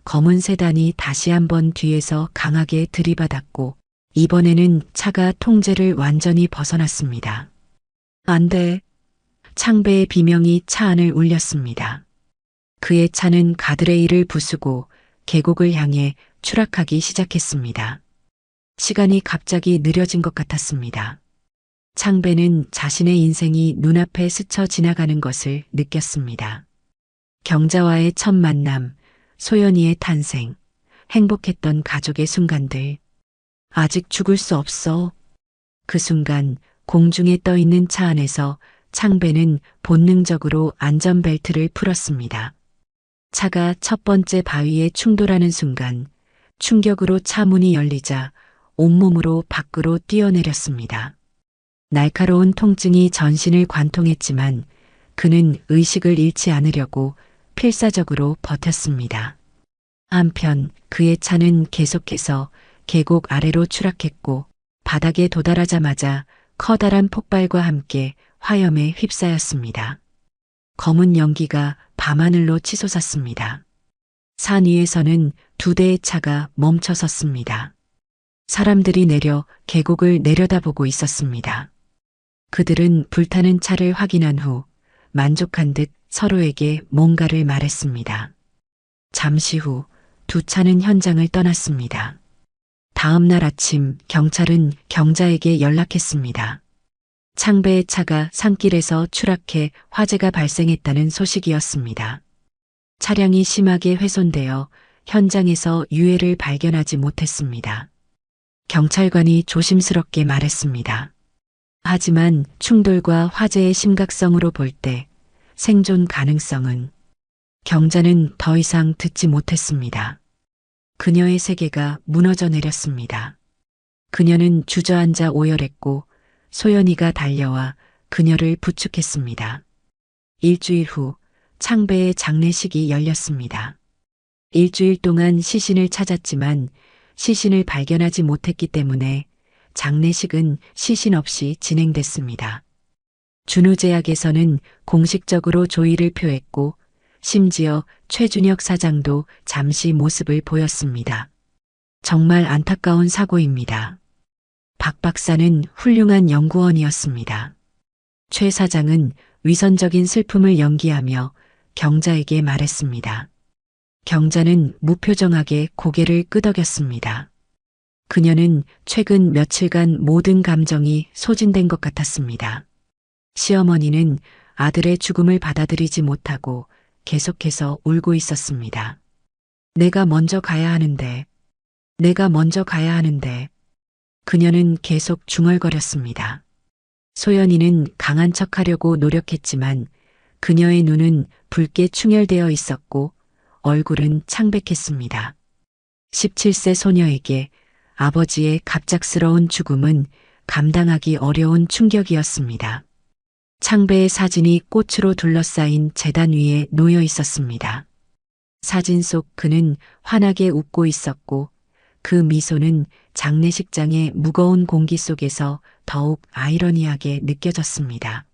검은 세단이 다시 한번 뒤에서 강하게 들이받았고 이번에는 차가 통제를 완전히 벗어났습니다. 안 돼. 창배의 비명이 차 안을 울렸습니다. 그의 차는 가드레일을 부수고 계곡을 향해 추락하기 시작했습니다. 시간이 갑자기 느려진 것 같았습니다. 창배는 자신의 인생이 눈앞에 스쳐 지나가는 것을 느꼈습니다. 경자와의 첫 만남, 소연이의 탄생, 행복했던 가족의 순간들. 아직 죽을 수 없어. 그 순간 공중에 떠 있는 차 안에서 창배는 본능적으로 안전벨트를 풀었습니다. 차가 첫 번째 바위에 충돌하는 순간 충격으로 차 문이 열리자 온몸으로 밖으로 뛰어내렸습니다. 날카로운 통증이 전신을 관통했지만 그는 의식을 잃지 않으려고 필사적으로 버텼습니다. 한편 그의 차는 계속해서 계곡 아래로 추락했고 바닥에 도달하자마자 커다란 폭발과 함께 화염에 휩싸였습니다. 검은 연기가 밤하늘로 치솟았습니다. 산 위에서는 두 대의 차가 멈춰 섰습니다. 사람들이 내려 계곡을 내려다보고 있었습니다. 그들은 불타는 차를 확인한 후 만족한 듯 서로에게 뭔가를 말했습니다. 잠시 후 두 차는 현장을 떠났습니다. 다음 날 아침 경찰은 경자에게 연락했습니다. 창배의 차가 산길에서 추락해 화재가 발생했다는 소식이었습니다. 차량이 심하게 훼손되어 현장에서 유해를 발견하지 못했습니다. 경찰관이 조심스럽게 말했습니다. 하지만 충돌과 화재의 심각성으로 볼 때 생존 가능성은. 경자는 더 이상 듣지 못했습니다. 그녀의 세계가 무너져 내렸습니다. 그녀는 주저앉아 오열했고 소연이가 달려와 그녀를 부축했습니다. 일주일 후 창배의 장례식이 열렸습니다. 일주일 동안 시신을 찾았지만 시신을 발견하지 못했기 때문에 장례식은 시신 없이 진행됐습니다. 준우제약에서는 공식적으로 조의를 표했고 심지어 최준혁 사장도 잠시 모습을 보였습니다. 정말 안타까운 사고입니다. 박 박사는 훌륭한 연구원이었습니다. 최 사장은 위선적인 슬픔을 연기하며 경자에게 말했습니다. 경자는 무표정하게 고개를 끄덕였습니다. 그녀는 최근 며칠간 모든 감정이 소진된 것 같았습니다. 시어머니는 아들의 죽음을 받아들이지 못하고 계속해서 울고 있었습니다. 내가 먼저 가야 하는데, 내가 먼저 가야 하는데. 그녀는 계속 중얼거렸습니다. 소연이는 강한 척하려고 노력했지만 그녀의 눈은 붉게 충혈되어 있었고 얼굴은 창백했습니다. 17세 소녀에게 아버지의 갑작스러운 죽음은 감당하기 어려운 충격이었습니다. 창배의 사진이 꽃으로 둘러싸인 제단 위에 놓여 있었습니다. 사진 속 그는 환하게 웃고 있었고 그 미소는 장례식장의 무거운 공기 속에서 더욱 아이러니하게 느껴졌습니다.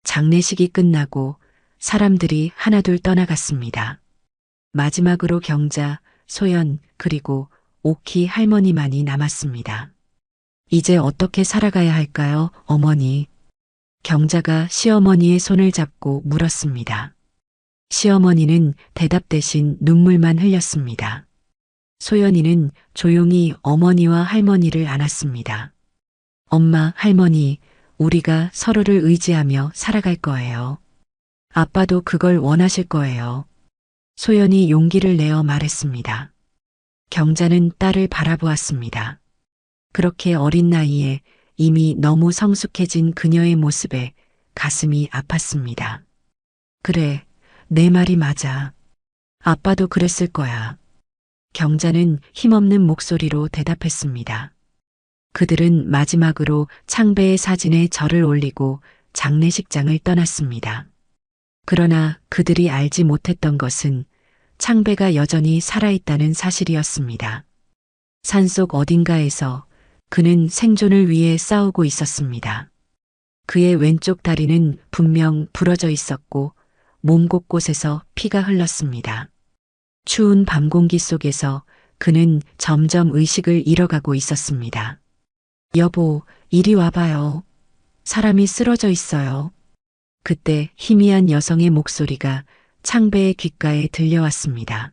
장례식이 끝나고 사람들이 하나둘 떠나갔습니다. 마지막으로 경자, 소연, 그리고 오키 할머니만이 남았습니다. 이제 어떻게 살아가야 할까요, 어머니? 경자가 시어머니의 손을 잡고 물었습니다. 시어머니는 대답 대신 눈물만 흘렸습니다. 소연이는 조용히 어머니와 할머니를 안았습니다. 엄마, 할머니, 우리가 서로를 의지하며 살아갈 거예요. 아빠도 그걸 원하실 거예요. 소연이 용기를 내어 말했습니다. 경자는 딸을 바라보았습니다. 그렇게 어린 나이에 이미 너무 성숙해진 그녀의 모습에 가슴이 아팠습니다. 그래, 내 말이 맞아. 아빠도 그랬을 거야. 경자는 힘없는 목소리로 대답했습니다. 그들은 마지막으로 창배의 사진에 절을 올리고 장례식장을 떠났습니다. 그러나 그들이 알지 못했던 것은 창배가 여전히 살아있다는 사실이었습니다. 산속 어딘가에서 그는 생존을 위해 싸우고 있었습니다. 그의 왼쪽 다리는 분명 부러져 있었고 몸 곳곳에서 피가 흘렀습니다. 추운 밤 공기 속에서 그는 점점 의식을 잃어가고 있었습니다. 여보, 이리 와봐요. 사람이 쓰러져 있어요. 그때 희미한 여성의 목소리가 창배의 귓가에 들려왔습니다.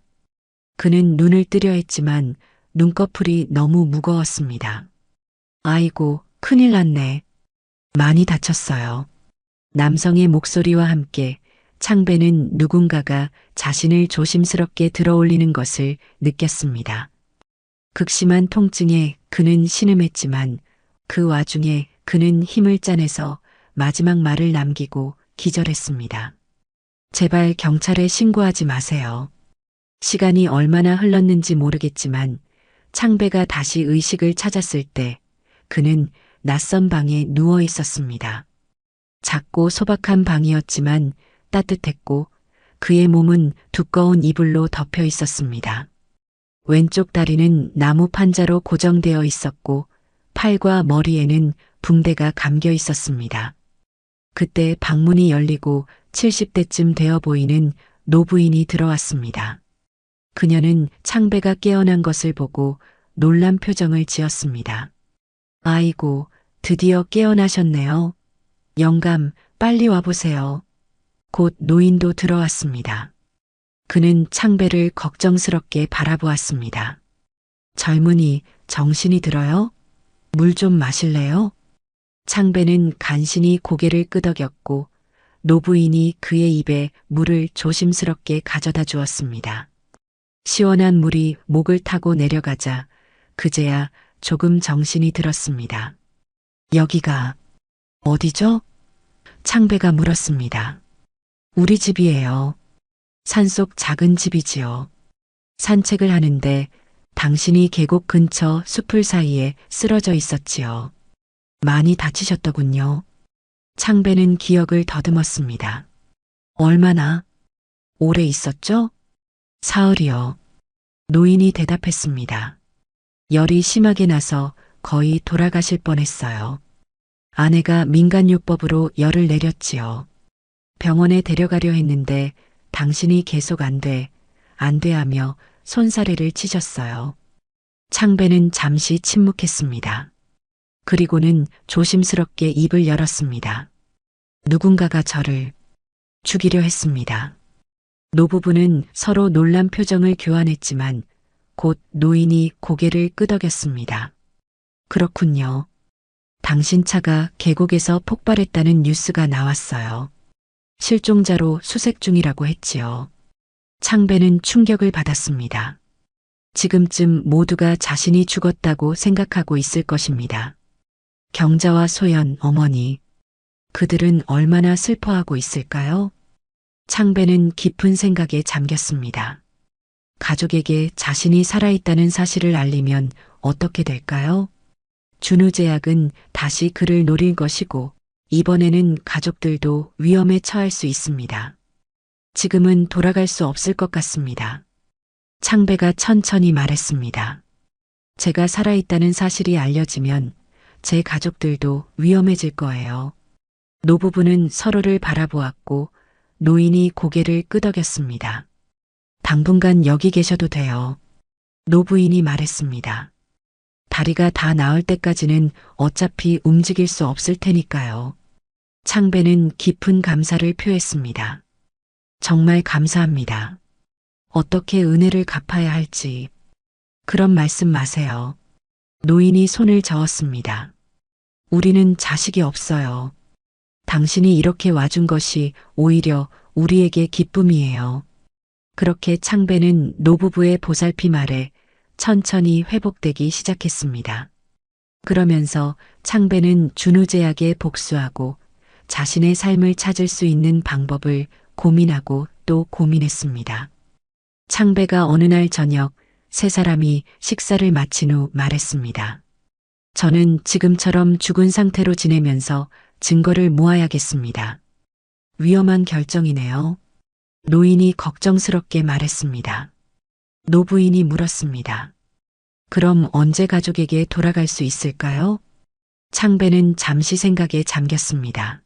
그는 눈을 뜨려 했지만 눈꺼풀이 너무 무거웠습니다. 아이고, 큰일 났네. 많이 다쳤어요. 남성의 목소리와 함께 창배는 누군가가 자신을 조심스럽게 들어올리는 것을 느꼈습니다. 극심한 통증에 그는 신음했지만 그 와중에 그는 힘을 짜내서 마지막 말을 남기고 기절했습니다. 제발 경찰에 신고하지 마세요. 시간이 얼마나 흘렀는지 모르겠지만 창배가 다시 의식을 찾았을 때 그는 낯선 방에 누워 있었습니다. 작고 소박한 방이었지만 따뜻했고 그의 몸은 두꺼운 이불로 덮여 있었습니다. 왼쪽 다리는 나무 판자로 고정되어 있었고 팔과 머리에는 붕대가 감겨 있었습니다. 그때 방문이 열리고 70대쯤 되어 보이는 노부인이 들어왔습니다. 그녀는 창배가 깨어난 것을 보고 놀란 표정을 지었습니다. 아이고, 드디어 깨어나셨네요. 영감, 빨리 와보세요. 곧 노인도 들어왔습니다. 그는 창배를 걱정스럽게 바라보았습니다. 젊은이, 정신이 들어요? 물 좀 마실래요? 창배는 간신히 고개를 끄덕였고 노부인이 그의 입에 물을 조심스럽게 가져다 주었습니다. 시원한 물이 목을 타고 내려가자 그제야 조금 정신이 들었습니다. 여기가 어디죠? 창배가 물었습니다. 우리 집이에요. 산속 작은 집이지요. 산책을 하는데 당신이 계곡 근처 숲을 사이에 쓰러져 있었지요. 많이 다치셨더군요. 창배는 기억을 더듬었습니다. 얼마나 오래 있었죠? 사흘이요. 노인이 대답했습니다. 열이 심하게 나서 거의 돌아가실 뻔했어요. 아내가 민간요법으로 열을 내렸지요. 병원에 데려가려 했는데 당신이 계속 안 돼 하며 손사래를 치셨어요. 창배는 잠시 침묵했습니다. 그리고는 조심스럽게 입을 열었습니다. 누군가가 저를 죽이려 했습니다. 노부부는 서로 놀란 표정을 교환했지만 곧 노인이 고개를 끄덕였습니다. 그렇군요. 당신 차가 계곡에서 폭발했다는 뉴스가 나왔어요. 실종자로 수색 중이라고 했지요. 창배는 충격을 받았습니다. 지금쯤 모두가 자신이 죽었다고 생각하고 있을 것입니다. 경자와 소연, 어머니, 그들은 얼마나 슬퍼하고 있을까요? 창배는 깊은 생각에 잠겼습니다. 가족에게 자신이 살아있다는 사실을 알리면 어떻게 될까요? 준우제약은 다시 그를 노릴 것이고 이번에는 가족들도 위험에 처할 수 있습니다. 지금은 돌아갈 수 없을 것 같습니다. 창배가 천천히 말했습니다. 제가 살아있다는 사실이 알려지면 제 가족들도 위험해질 거예요. 노부부는 서로를 바라보았고 노인이 고개를 끄덕였습니다. 당분간 여기 계셔도 돼요. 노부인이 말했습니다. 다리가 다 나을 때까지는 어차피 움직일 수 없을 테니까요. 창배는 깊은 감사를 표했습니다. 정말 감사합니다. 어떻게 은혜를 갚아야 할지. 그런 말씀 마세요. 노인이 손을 저었습니다. 우리는 자식이 없어요. 당신이 이렇게 와준 것이 오히려 우리에게 기쁨이에요. 그렇게 창배는 노부부의 보살핌 아래 천천히 회복되기 시작했습니다. 그러면서 창배는 준우제약에 복수하고 자신의 삶을 찾을 수 있는 방법을 고민하고 또 고민했습니다. 창배가 어느 날 저녁 세 사람이 식사를 마친 후 말했습니다. 저는 지금처럼 죽은 상태로 지내면서 증거를 모아야겠습니다. 위험한 결정이네요. 노인이 걱정스럽게 말했습니다. 노부인이 물었습니다. 그럼 언제 가족에게 돌아갈 수 있을까요? 창배는 잠시 생각에 잠겼습니다.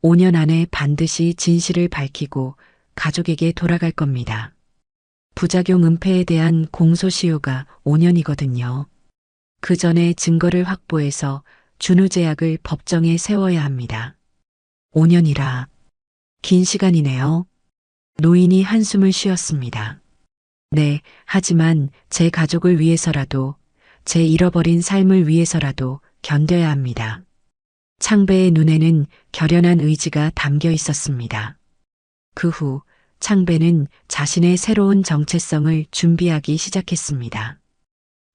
5년 안에 반드시 진실을 밝히고 가족에게 돌아갈 겁니다. 부작용 은폐에 대한 공소시효가 5년이거든요. 그 전에 증거를 확보해서 준우제약을 법정에 세워야 합니다. 5년이라 긴 시간이네요. 노인이 한숨을 쉬었습니다. 네, 하지만 제 가족을 위해서라도, 제 잃어버린 삶을 위해서라도 견뎌야 합니다. 창배의 눈에는 결연한 의지가 담겨 있었습니다. 그 후 창배는 자신의 새로운 정체성을 준비하기 시작했습니다.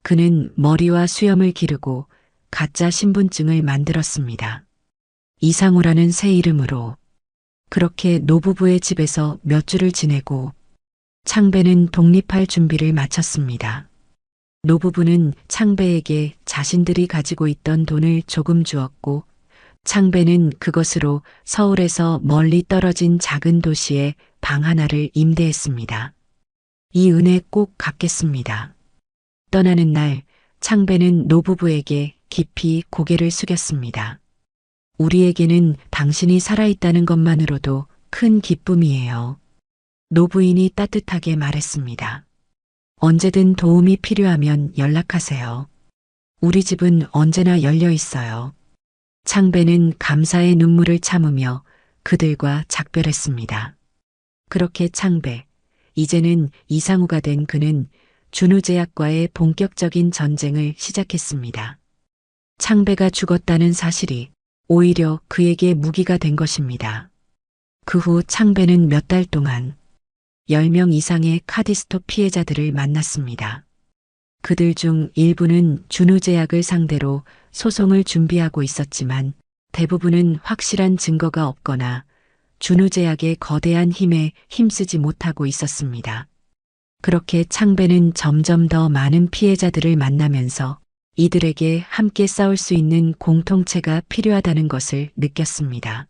그는 머리와 수염을 기르고 가짜 신분증을 만들었습니다. 이상우라는 새 이름으로. 그렇게 노부부의 집에서 몇 주를 지내고 창배는 독립할 준비를 마쳤습니다. 노부부는 창배에게 자신들이 가지고 있던 돈을 조금 주었고 창배는 그것으로 서울에서 멀리 떨어진 작은 도시에 방 하나를 임대했습니다. 이 은혜 꼭 갚겠습니다. 떠나는 날 창배는 노부부에게 깊이 고개를 숙였습니다. 우리에게는 당신이 살아있다는 것만으로도 큰 기쁨이에요. 노부인이 따뜻하게 말했습니다. 언제든 도움이 필요하면 연락하세요. 우리 집은 언제나 열려 있어요. 창배는 감사의 눈물을 참으며 그들과 작별했습니다. 그렇게 창배, 이제는 이상우가 된 그는 준우제약과의 본격적인 전쟁을 시작했습니다. 창배가 죽었다는 사실이 오히려 그에게 무기가 된 것입니다. 그 후 창배는 몇 달 동안 10명 이상의 카디스톱 피해자들을 만났습니다. 그들 중 일부는 준우제약을 상대로 소송을 준비하고 있었지만 대부분은 확실한 증거가 없거나 준우제약의 거대한 힘에 힘쓰지 못하고 있었습니다. 그렇게 창배는 점점 더 많은 피해자들을 만나면서 이들에게 함께 싸울 수 있는 공통체가 필요하다는 것을 느꼈습니다.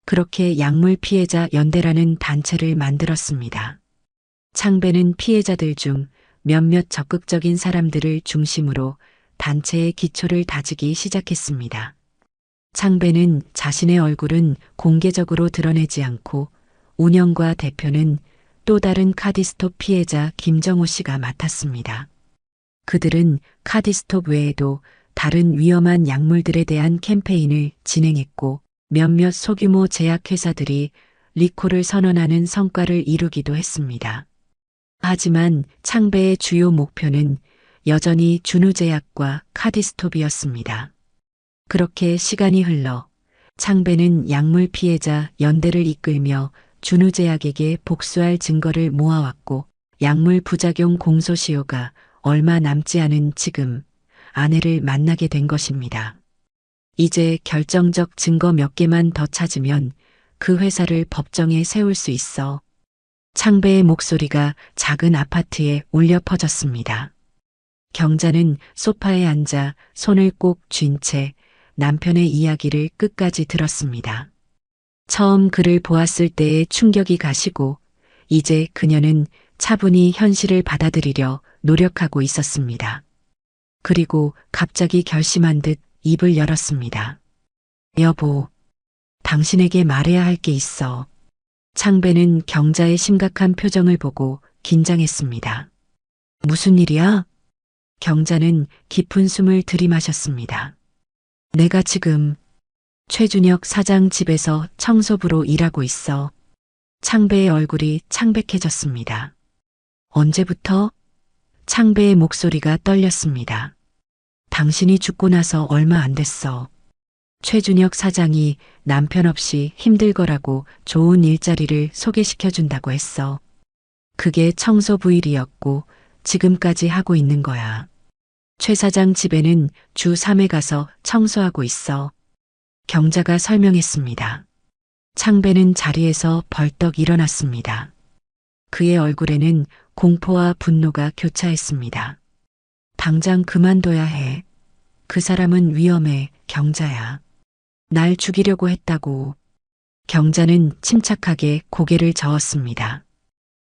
그렇게 약물 피해자 연대라는 단체를 만들었습니다. 창배는 피해자들 중 몇몇 적극적인 사람들을 중심으로 단체의 기초를 다지기 시작했습니다. 창배는 자신의 얼굴은 공개적으로 드러내지 않고 운영과 대표는 또 다른 카디스톱 피해자 김정호 씨가 맡았습니다. 그들은 카디스톱 외에도 다른 위험한 약물들에 대한 캠페인을 진행했고 몇몇 소규모 제약회사들이 리콜을 선언하는 성과를 이루기도 했습니다. 하지만 창배의 주요 목표는 여전히 준우제약과 카디스톱이었습니다. 그렇게 시간이 흘러 창배는 약물 피해자 연대를 이끌며 준우제약에게 복수할 증거를 모아왔고 약물 부작용 공소시효가 얼마 남지 않은 지금 아내를 만나게 된 것입니다. 이제 결정적 증거 몇 개만 더 찾으면 그 회사를 법정에 세울 수 있어. 창배의 목소리가 작은 아파트에 울려 퍼졌습니다. 경자는 소파에 앉아 손을 꼭 쥔 채 남편의 이야기를 끝까지 들었습니다. 처음 그를 보았을 때의 충격이 가시고 이제 그녀는 차분히 현실을 받아들이려 노력하고 있었습니다. 그리고 갑자기 결심한 듯 입을 열었습니다. 여보, 당신에게 말해야 할 게 있어. 창배는 경자의 심각한 표정을 보고 긴장했습니다. 무슨 일이야? 경자는 깊은 숨을 들이마셨습니다. 내가 지금 최준혁 사장 집에서 청소부로 일하고 있어. 창배의 얼굴이 창백해졌습니다. 언제부터? 창배의 목소리가 떨렸습니다. 당신이 죽고 나서 얼마 안 됐어. 최준혁 사장이 남편 없이 힘들 거라고 좋은 일자리를 소개시켜준다고 했어. 그게 청소부 일이었고 지금까지 하고 있는 거야. 최 사장 집에는 주 3회 가서 청소하고 있어. 경자가 설명했습니다. 창배는 자리에서 벌떡 일어났습니다. 그의 얼굴에는 공포와 분노가 교차했습니다. 당장 그만둬야 해. 그 사람은 위험해, 경자야. 날 죽이려고 했다고. 경자는 침착하게 고개를 저었습니다.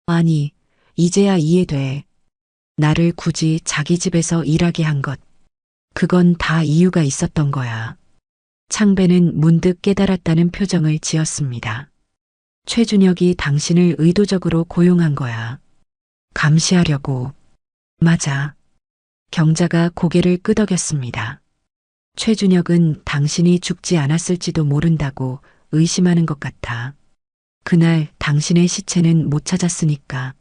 아니, 이제야 이해돼. 나를 굳이 자기 집에서 일하게 한 것. 그건 다 이유가 있었던 거야. 창배는 문득 깨달았다는 표정을 지었습니다. 최준혁이 당신을 의도적으로 고용한 거야. 감시하려고. 맞아. 경자가 고개를 끄덕였습니다. 최준혁은 당신이 죽지 않았을지도 모른다고 의심하는 것 같아. 그날 당신의 시체는 못 찾았으니까.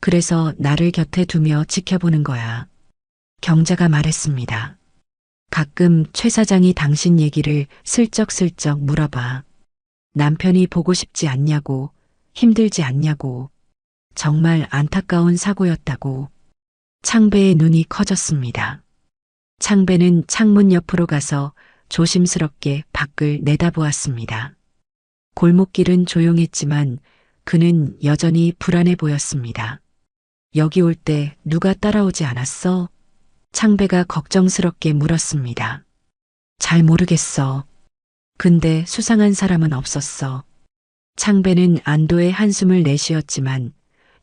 그래서 나를 곁에 두며 지켜보는 거야. 경자가 말했습니다. 가끔 최 사장이 당신 얘기를 슬쩍슬쩍 물어봐. 남편이 보고 싶지 않냐고, 힘들지 않냐고. 정말 안타까운 사고였다고. 창배의 눈이 커졌습니다. 창배는 창문 옆으로 가서 조심스럽게 밖을 내다보았습니다. 골목길은 조용했지만 그는 여전히 불안해 보였습니다. 여기 올 때 누가 따라오지 않았어? 창배가 걱정스럽게 물었습니다. 잘 모르겠어. 근데 수상한 사람은 없었어. 창배는 안도의 한숨을 내쉬었지만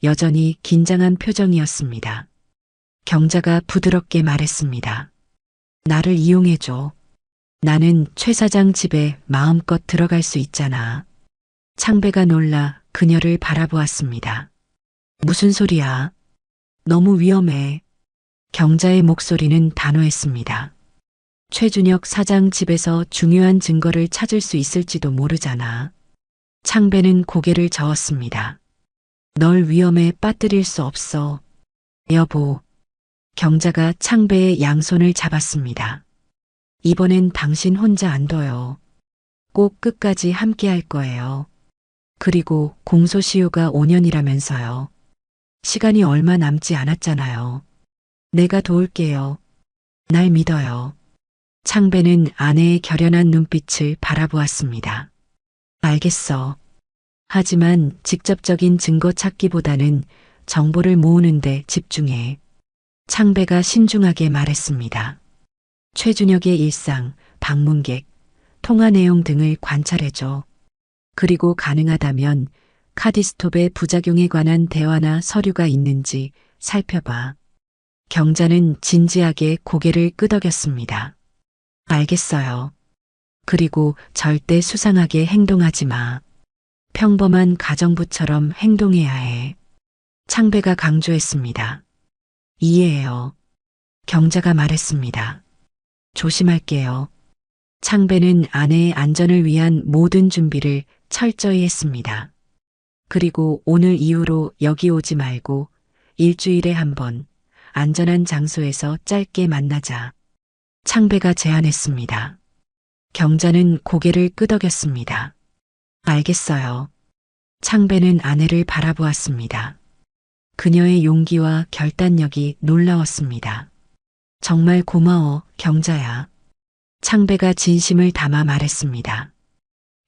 여전히 긴장한 표정이었습니다. 경자가 부드럽게 말했습니다. 나를 이용해줘. 나는 최 사장 집에 마음껏 들어갈 수 있잖아. 창배가 놀라 그녀를 바라보았습니다. 무슨 소리야? 너무 위험해. 경자의 목소리는 단호했습니다. 최준혁 사장 집에서 중요한 증거를 찾을 수 있을지도 모르잖아. 창배는 고개를 저었습니다. 널 위험에 빠뜨릴 수 없어. 여보. 경자가 창배의 양손을 잡았습니다. 이번엔 당신 혼자 안 둬요. 꼭 끝까지 함께 할 거예요. 그리고 공소시효가 5년이라면서요. 시간이 얼마 남지 않았잖아요. 내가 도울게요. 날 믿어요. 창배는 아내의 결연한 눈빛을 바라보았습니다. 알겠어. 하지만 직접적인 증거 찾기보다는 정보를 모으는데 집중해. 창배가 신중하게 말했습니다. 최준혁의 일상, 방문객, 통화 내용 등을 관찰해줘. 그리고 가능하다면 카디스톱의 부작용에 관한 대화나 서류가 있는지 살펴봐. 경자는 진지하게 고개를 끄덕였습니다. 알겠어요. 그리고 절대 수상하게 행동하지 마. 평범한 가정부처럼 행동해야 해. 창배가 강조했습니다. 이해해요. 경자가 말했습니다. 조심할게요. 창배는 아내의 안전을 위한 모든 준비를 철저히 했습니다. 그리고 오늘 이후로 여기 오지 말고 일주일에 한 번 안전한 장소에서 짧게 만나자. 창배가 제안했습니다. 경자는 고개를 끄덕였습니다. 알겠어요. 창배는 아내를 바라보았습니다. 그녀의 용기와 결단력이 놀라웠습니다. 정말 고마워, 경자야. 창배가 진심을 담아 말했습니다.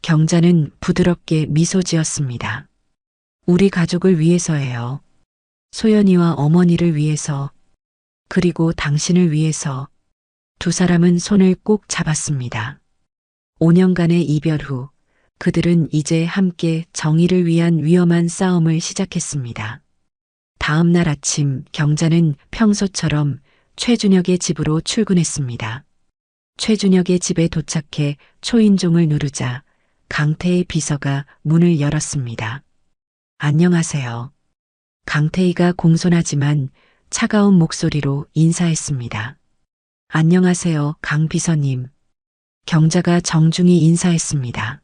경자는 부드럽게 미소 지었습니다. 우리 가족을 위해서예요. 소연이와 어머니를 위해서, 그리고 당신을 위해서. 두 사람은 손을 꼭 잡았습니다. 5년간의 이별 후 그들은 이제 함께 정의를 위한 위험한 싸움을 시작했습니다. 다음 날 아침 경자는 평소처럼 최준혁의 집으로 출근했습니다. 최준혁의 집에 도착해 초인종을 누르자 강태의 비서가 문을 열었습니다. 안녕하세요. 강태희가 공손하지만 차가운 목소리로 인사했습니다. 안녕하세요, 강 비서님. 경자가 정중히 인사했습니다.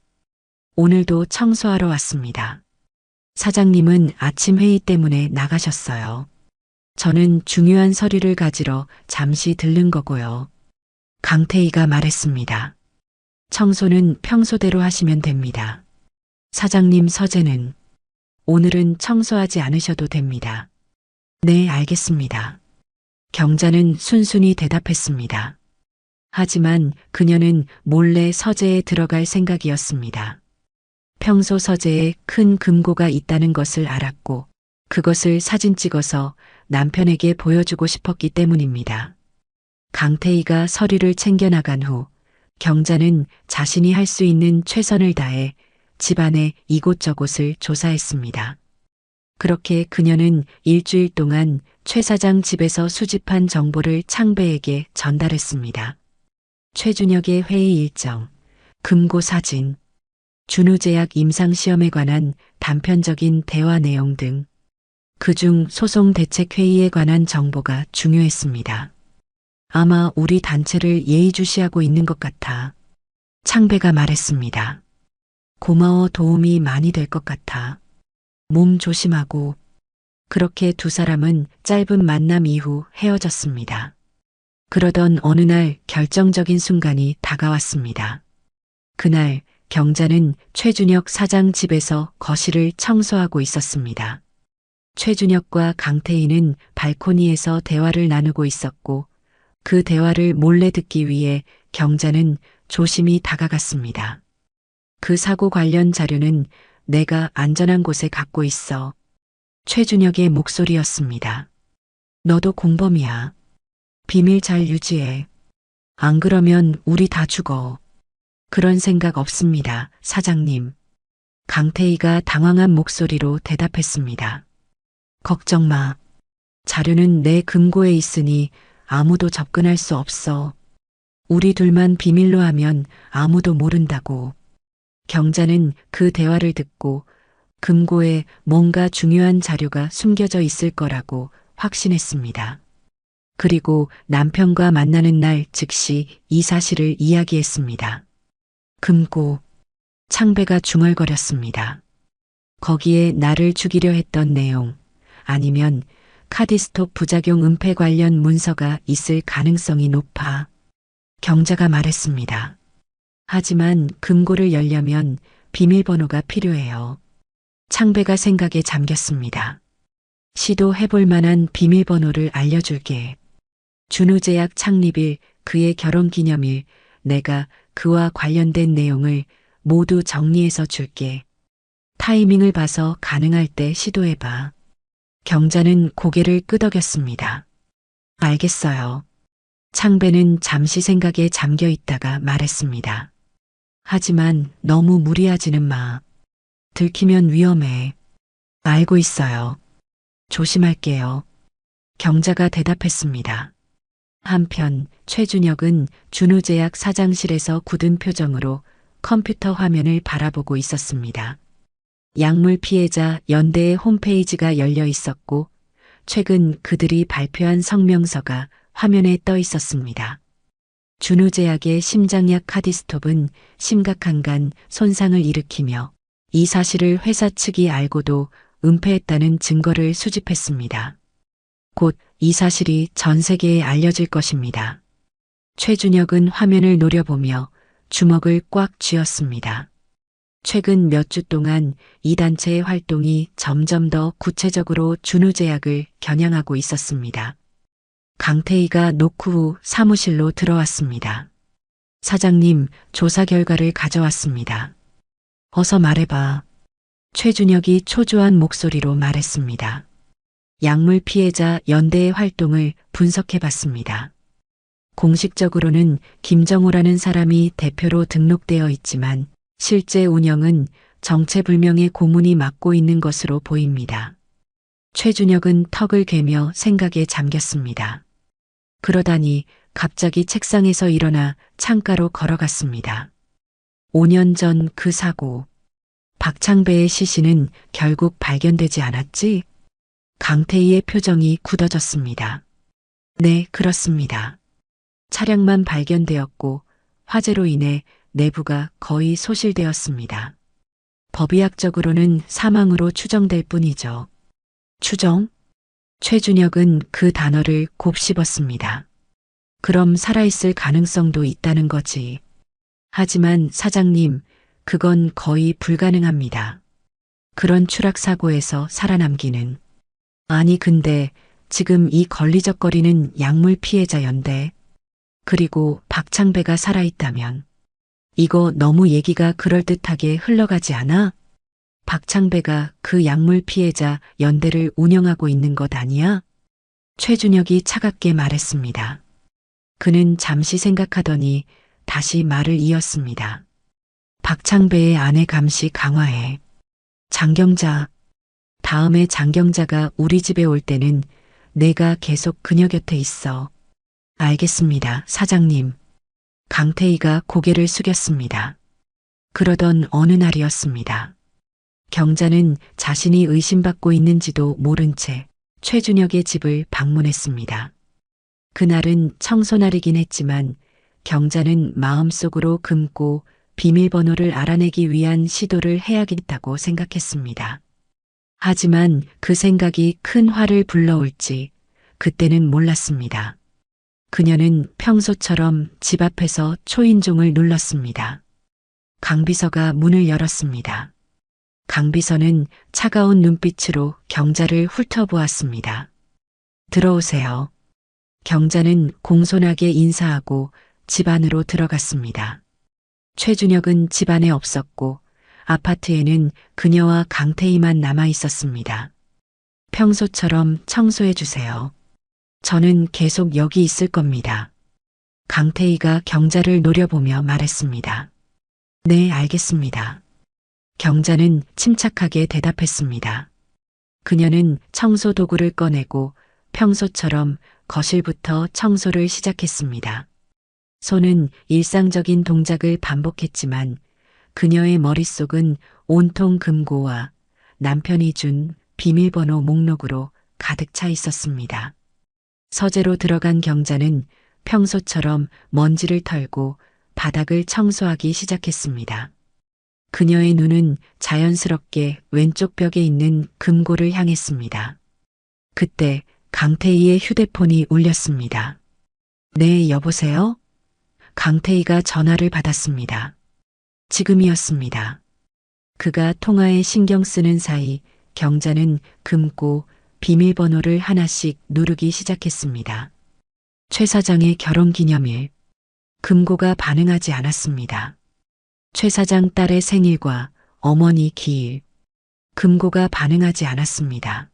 오늘도 청소하러 왔습니다. 사장님은 아침 회의 때문에 나가셨어요. 저는 중요한 서류를 가지러 잠시 들른 거고요. 강태희가 말했습니다. 청소는 평소대로 하시면 됩니다. 사장님 서재는 오늘은 청소하지 않으셔도 됩니다. 네, 알겠습니다. 경자는 순순히 대답했습니다. 하지만 그녀는 몰래 서재에 들어갈 생각이었습니다. 평소 서재에 큰 금고가 있다는 것을 알았고 그것을 사진 찍어서 남편에게 보여주고 싶었기 때문입니다. 강태희가 서류를 챙겨나간 후 경자는 자신이 할 수 있는 최선을 다해 집안의 이곳저곳을 조사했습니다. 그렇게 그녀는 일주일 동안 최 사장 집에서 수집한 정보를 창배에게 전달했습니다. 최준혁의 회의 일정, 금고 사진, 준우제약 임상시험에 관한 단편적인 대화 내용 등 그중 소송대책회의에 관한 정보가 중요했습니다. 아마 우리 단체를 예의주시하고 있는 것 같아. 창배가 말했습니다. 고마워, 도움이 많이 될 것 같아. 몸 조심하고. 그렇게 두 사람은 짧은 만남 이후 헤어졌습니다. 그러던 어느 날 결정적인 순간이 다가왔습니다. 그날 경자는 최준혁 사장 집에서 거실을 청소하고 있었습니다. 최준혁과 강태희는 발코니에서 대화를 나누고 있었고 그 대화를 몰래 듣기 위해 경자는 조심히 다가갔습니다. 그 사고 관련 자료는 내가 안전한 곳에 갖고 있어. 최준혁의 목소리였습니다. 너도 공범이야. 비밀 잘 유지해. 안 그러면 우리 다 죽어. 그런 생각 없습니다, 사장님. 강태희가 당황한 목소리로 대답했습니다. 걱정 마. 자료는 내 금고에 있으니 아무도 접근할 수 없어. 우리 둘만 비밀로 하면 아무도 모른다고. 경자는 그 대화를 듣고 금고에 뭔가 중요한 자료가 숨겨져 있을 거라고 확신했습니다. 그리고 남편과 만나는 날 즉시 이 사실을 이야기했습니다. 금고, 창배가 중얼거렸습니다. 거기에 나를 죽이려 했던 내용, 아니면 카디스톡 부작용 은폐 관련 문서가 있을 가능성이 높아. 경자가 말했습니다. 하지만 금고를 열려면 비밀번호가 필요해요. 창배가 생각에 잠겼습니다. 시도해볼 만한 비밀번호를 알려줄게. 준우제약 창립일, 그의 결혼기념일, 내가 그와 관련된 내용을 모두 정리해서 줄게. 타이밍을 봐서 가능할 때 시도해봐. 경자는 고개를 끄덕였습니다. 알겠어요. 창배는 잠시 생각에 잠겨 있다가 말했습니다. 하지만 너무 무리하지는 마. 들키면 위험해. 알고 있어요. 조심할게요. 경자가 대답했습니다. 한편 최준혁은 준우제약 사장실에서 굳은 표정으로 컴퓨터 화면을 바라보고 있었습니다. 약물 피해자 연대의 홈페이지가 열려 있었고 최근 그들이 발표한 성명서가 화면에 떠 있었습니다. 준우제약의 심장약 카디스톱은 심각한 간 손상을 일으키며 이 사실을 회사 측이 알고도 은폐했다는 증거를 수집했습니다. 곧 이 사실이 전 세계에 알려질 것입니다. 최준혁은 화면을 노려보며 주먹을 꽉 쥐었습니다. 최근 몇 주 동안 이 단체의 활동이 점점 더 구체적으로 준우제약을 겨냥하고 있었습니다. 강태희가 녹후 후 사무실로 들어왔습니다. 사장님, 조사 결과를 가져왔습니다. 어서 말해봐. 최준혁이 초조한 목소리로 말했습니다. 약물 피해자 연대의 활동을 분석해봤습니다. 공식적으로는 김정호라는 사람이 대표로 등록되어 있지만 실제 운영은 정체불명의 고문이 맡고 있는 것으로 보입니다. 최준혁은 턱을 괴며 생각에 잠겼습니다. 그러다니 갑자기 책상에서 일어나 창가로 걸어갔습니다. 5년 전 그 사고, 박창배의 시신은 결국 발견되지 않았지? 강태희의 표정이 굳어졌습니다. 네, 그렇습니다. 차량만 발견되었고 화재로 인해 내부가 거의 소실되었습니다. 법의학적으로는 사망으로 추정될 뿐이죠. 추정? 최준혁은 그 단어를 곱씹었습니다. 그럼 살아있을 가능성도 있다는 거지. 하지만 사장님, 그건 거의 불가능합니다. 그런 추락사고에서 살아남기는. 아니 근데 지금 이 걸리적거리는 약물 피해자 연대, 그리고 박창배가 살아있다면 이거 너무 얘기가 그럴듯하게 흘러가지 않아? 박창배가 그 약물 피해자 연대를 운영하고 있는 것 아니야? 최준혁이 차갑게 말했습니다. 그는 잠시 생각하더니 다시 말을 이었습니다. 박창배의 아내 감시 강화해. 장경자. 다음에 장경자가 우리 집에 올 때는 내가 계속 그녀 곁에 있어. 알겠습니다, 사장님. 강태희가 고개를 숙였습니다. 그러던 어느 날이었습니다. 경자는 자신이 의심받고 있는지도 모른 채 최준혁의 집을 방문했습니다. 그날은 청소날이긴 했지만 경자는 마음속으로 금고 비밀번호를 알아내기 위한 시도를 해야겠다고 생각했습니다. 하지만 그 생각이 큰 화를 불러올지 그때는 몰랐습니다. 그녀는 평소처럼 집 앞에서 초인종을 눌렀습니다. 강비서가 문을 열었습니다. 강비서는 차가운 눈빛으로 경자를 훑어보았습니다. 들어오세요. 경자는 공손하게 인사하고 집 안으로 들어갔습니다. 최준혁은 집 안에 없었고 아파트에는 그녀와 강태희만 남아 있었습니다. 평소처럼 청소해 주세요. 저는 계속 여기 있을 겁니다. 강태희가 경자를 노려보며 말했습니다. 네, 알겠습니다. 경자는 침착하게 대답했습니다. 그녀는 청소 도구를 꺼내고 평소처럼 거실부터 청소를 시작했습니다. 손은 일상적인 동작을 반복했지만 그녀의 머릿속은 온통 금고와 남편이 준 비밀번호 목록으로 가득 차 있었습니다. 서재로 들어간 경자는 평소처럼 먼지를 털고 바닥을 청소하기 시작했습니다. 그녀의 눈은 자연스럽게 왼쪽 벽에 있는 금고를 향했습니다. 그때 강태희의 휴대폰이 울렸습니다. 네, 여보세요? 강태희가 전화를 받았습니다. 지금이었습니다. 그가 통화에 신경 쓰는 사이 경자는 금고 비밀번호를 하나씩 누르기 시작했습니다. 최 사장의 결혼기념일. 금고가 반응하지 않았습니다. 최 사장 딸의 생일과 어머니 기일. 금고가 반응하지 않았습니다.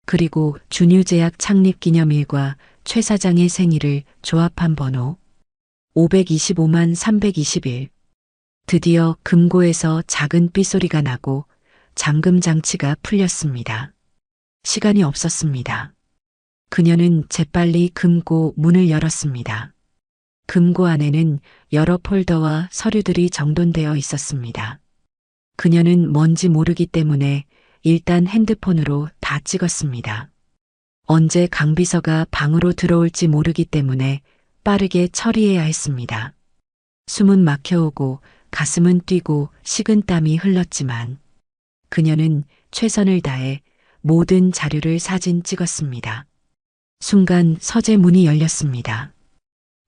그리고 준유제약 창립기념일과 최 사장의 생일을 조합한 번호 525만 321. 드디어 금고에서 작은 삐소리가 나고 잠금 장치가 풀렸습니다. 시간이 없었습니다. 그녀는 재빨리 금고 문을 열었습니다. 금고 안에는 여러 폴더와 서류들이 정돈되어 있었습니다. 그녀는 뭔지 모르기 때문에 일단 핸드폰으로 다 찍었습니다. 언제 강 비서가 방으로 들어올지 모르기 때문에 빠르게 처리해야 했습니다. 숨은 막혀오고 가슴은 뛰고 식은땀이 흘렀지만 그녀는 최선을 다해 모든 자료를 사진 찍었습니다. 순간 서재 문이 열렸습니다.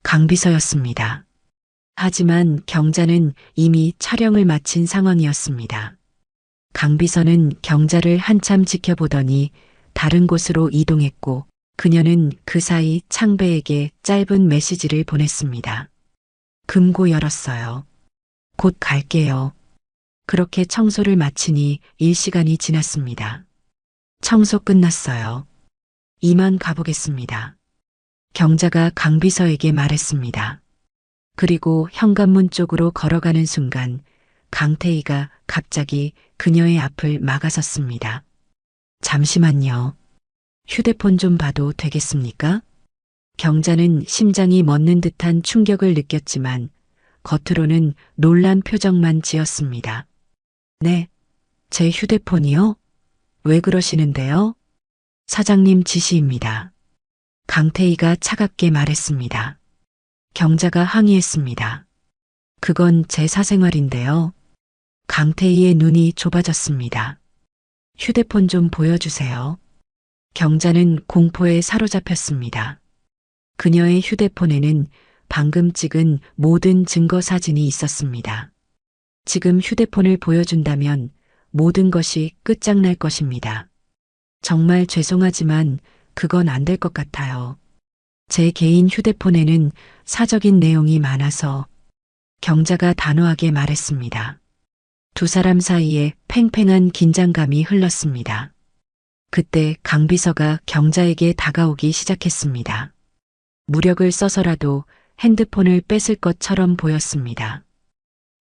강 비서였습니다. 하지만 경자는 이미 촬영을 마친 상황이었습니다. 강 비서는 경자를 한참 지켜보더니 다른 곳으로 이동했고 그녀는 그 사이 창배에게 짧은 메시지를 보냈습니다. 금고 열었어요. 곧 갈게요. 그렇게 청소를 마치니 일시간이 지났습니다. 청소 끝났어요. 이만 가보겠습니다. 경자가 강 비서에게 말했습니다. 그리고 현관문 쪽으로 걸어가는 순간 강태희가 갑자기 그녀의 앞을 막아섰습니다. 잠시만요. 휴대폰 좀 봐도 되겠습니까? 경자는 심장이 멎는 듯한 충격을 느꼈지만 겉으로는 놀란 표정만 지었습니다. 네, 제 휴대폰이요? 왜 그러시는데요? 사장님 지시입니다. 강태희가 차갑게 말했습니다. 경자가 항의했습니다. 그건 제 사생활인데요. 강태희의 눈이 좁아졌습니다. 휴대폰 좀 보여주세요. 경자는 공포에 사로잡혔습니다. 그녀의 휴대폰에는 방금 찍은 모든 증거 사진이 있었습니다. 지금 휴대폰을 보여준다면 모든 것이 끝장날 것입니다. 정말 죄송하지만 그건 안 될 것 같아요. 제 개인 휴대폰에는 사적인 내용이 많아서 경자가 단호하게 말했습니다. 두 사람 사이에 팽팽한 긴장감이 흘렀습니다. 그때 강 비서가 경자에게 다가오기 시작했습니다. 무력을 써서라도 핸드폰을 뺏을 것처럼 보였습니다.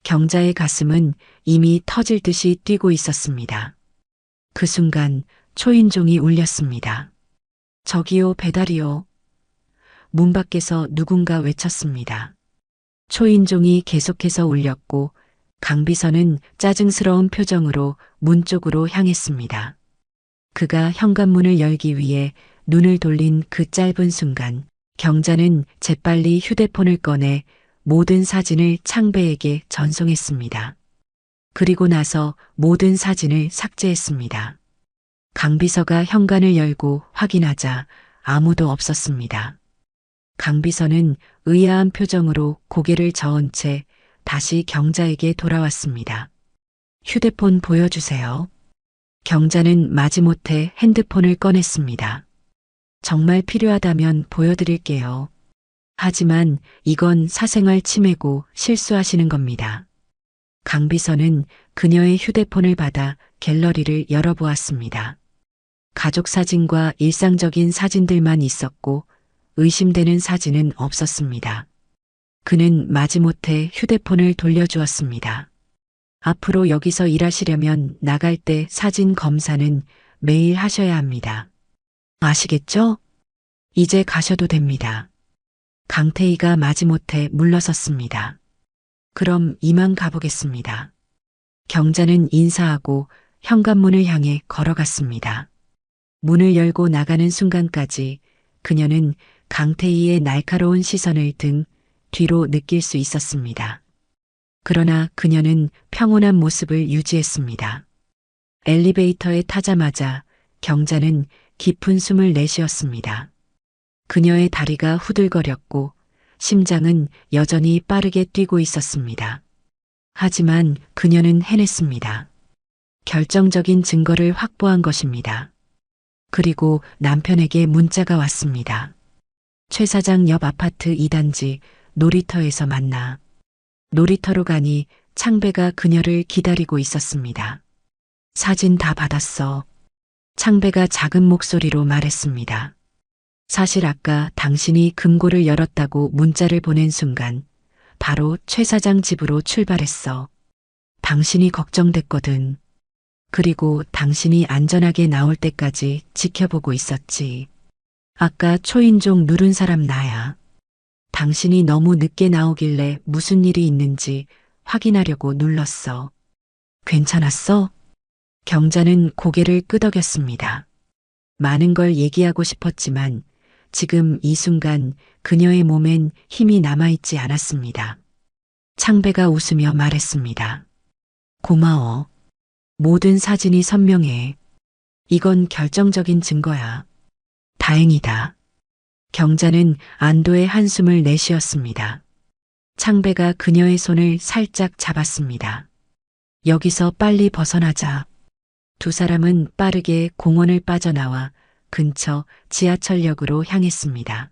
경자의 가슴은 이미 터질 듯이 뛰고 있었습니다. 그 순간 초인종이 울렸습니다. 저기요, 배달이요. 문 밖에서 누군가 외쳤습니다. 초인종이 계속해서 울렸고 강 비서는 짜증스러운 표정으로 문 쪽으로 향했습니다. 그가 현관문을 열기 위해 눈을 돌린 그 짧은 순간 경자는 재빨리 휴대폰을 꺼내 모든 사진을 창배에게 전송했습니다. 그리고 나서 모든 사진을 삭제했습니다. 강 비서가 현관을 열고 확인하자 아무도 없었습니다. 강 비서는 의아한 표정으로 고개를 저은 채 다시 경자에게 돌아왔습니다. 휴대폰 보여주세요. 경자는 마지못해 핸드폰을 꺼냈습니다. 정말 필요하다면 보여드릴게요. 하지만 이건 사생활 침해고 실수하시는 겁니다. 강 비서는 그녀의 휴대폰을 받아 갤러리를 열어보았습니다. 가족 사진과 일상적인 사진들만 있었고 의심되는 사진은 없었습니다. 그는 마지못해 휴대폰을 돌려주었습니다. 앞으로 여기서 일하시려면 나갈 때 사진 검사는 매일 하셔야 합니다. 아시겠죠? 이제 가셔도 됩니다. 강태희가 마지못해 물러섰습니다. 그럼 이만 가보겠습니다. 경자는 인사하고 현관문을 향해 걸어갔습니다. 문을 열고 나가는 순간까지 그녀는 강태희의 날카로운 시선을 등 뒤로 느낄 수 있었습니다. 그러나 그녀는 평온한 모습을 유지했습니다. 엘리베이터에 타자마자 경자는 깊은 숨을 내쉬었습니다. 그녀의 다리가 후들거렸고 심장은 여전히 빠르게 뛰고 있었습니다. 하지만 그녀는 해냈습니다. 결정적인 증거를 확보한 것입니다. 그리고 남편에게 문자가 왔습니다. 최 사장 옆 아파트 2단지 놀이터에서 만나. 놀이터로 가니 창배가 그녀를 기다리고 있었습니다. 사진 다 받았어. 창배가 작은 목소리로 말했습니다. 사실 아까 당신이 금고를 열었다고 문자를 보낸 순간 바로 최 사장 집으로 출발했어. 당신이 걱정됐거든. 그리고 당신이 안전하게 나올 때까지 지켜보고 있었지. 아까 초인종 누른 사람 나야. 당신이 너무 늦게 나오길래 무슨 일이 있는지 확인하려고 눌렀어. 괜찮았어? 경자는 고개를 끄덕였습니다. 많은 걸 얘기하고 싶었지만 지금 이 순간 그녀의 몸엔 힘이 남아있지 않았습니다. 창배가 웃으며 말했습니다. 고마워. 모든 사진이 선명해. 이건 결정적인 증거야. 다행이다. 경자는 안도의 한숨을 내쉬었습니다. 창배가 그녀의 손을 살짝 잡았습니다. 여기서 빨리 벗어나자. 두 사람은 빠르게 공원을 빠져나와 근처 지하철역으로 향했습니다.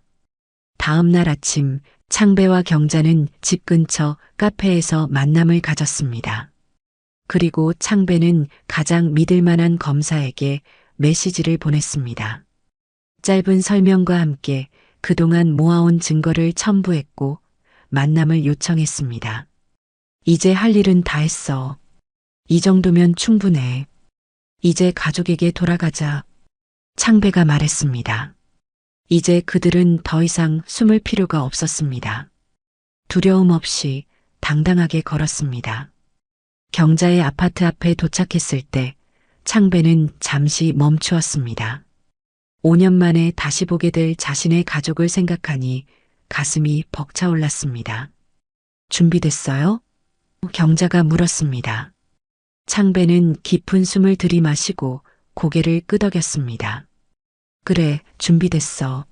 다음 날 아침 창배와 경자는 집 근처 카페에서 만남을 가졌습니다. 그리고 창배는 가장 믿을 만한 검사에게 메시지를 보냈습니다. 짧은 설명과 함께 그동안 모아온 증거를 첨부했고 만남을 요청했습니다. 이제 할 일은 다 했어. 이 정도면 충분해. 이제 가족에게 돌아가자. 창배가 말했습니다. 이제 그들은 더 이상 숨을 필요가 없었습니다. 두려움 없이 당당하게 걸었습니다. 경자의 아파트 앞에 도착했을 때 창배는 잠시 멈추었습니다. 5년 만에 다시 보게 될 자신의 가족을 생각하니 가슴이 벅차올랐습니다. 준비됐어요? 경자가 물었습니다. 창배는 깊은 숨을 들이마시고 고개를 끄덕였습니다. 그래, 준비됐어.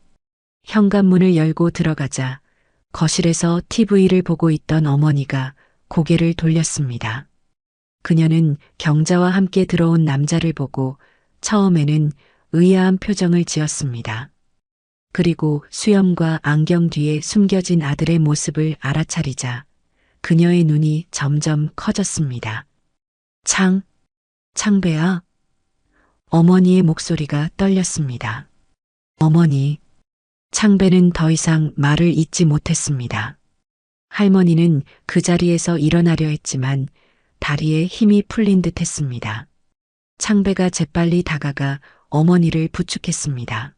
현관문을 열고 들어가자 거실에서 TV를 보고 있던 어머니가 고개를 돌렸습니다. 그녀는 경자와 함께 들어온 남자를 보고 처음에는 의아한 표정을 지었습니다. 그리고 수염과 안경 뒤에 숨겨진 아들의 모습을 알아차리자 그녀의 눈이 점점 커졌습니다. 창배야. 어머니의 목소리가 떨렸습니다. 어머니. 창배는 더 이상 말을 잇지 못했습니다. 할머니는 그 자리에서 일어나려 했지만 다리에 힘이 풀린 듯 했습니다. 창배가 재빨리 다가가 어머니를 부축했습니다.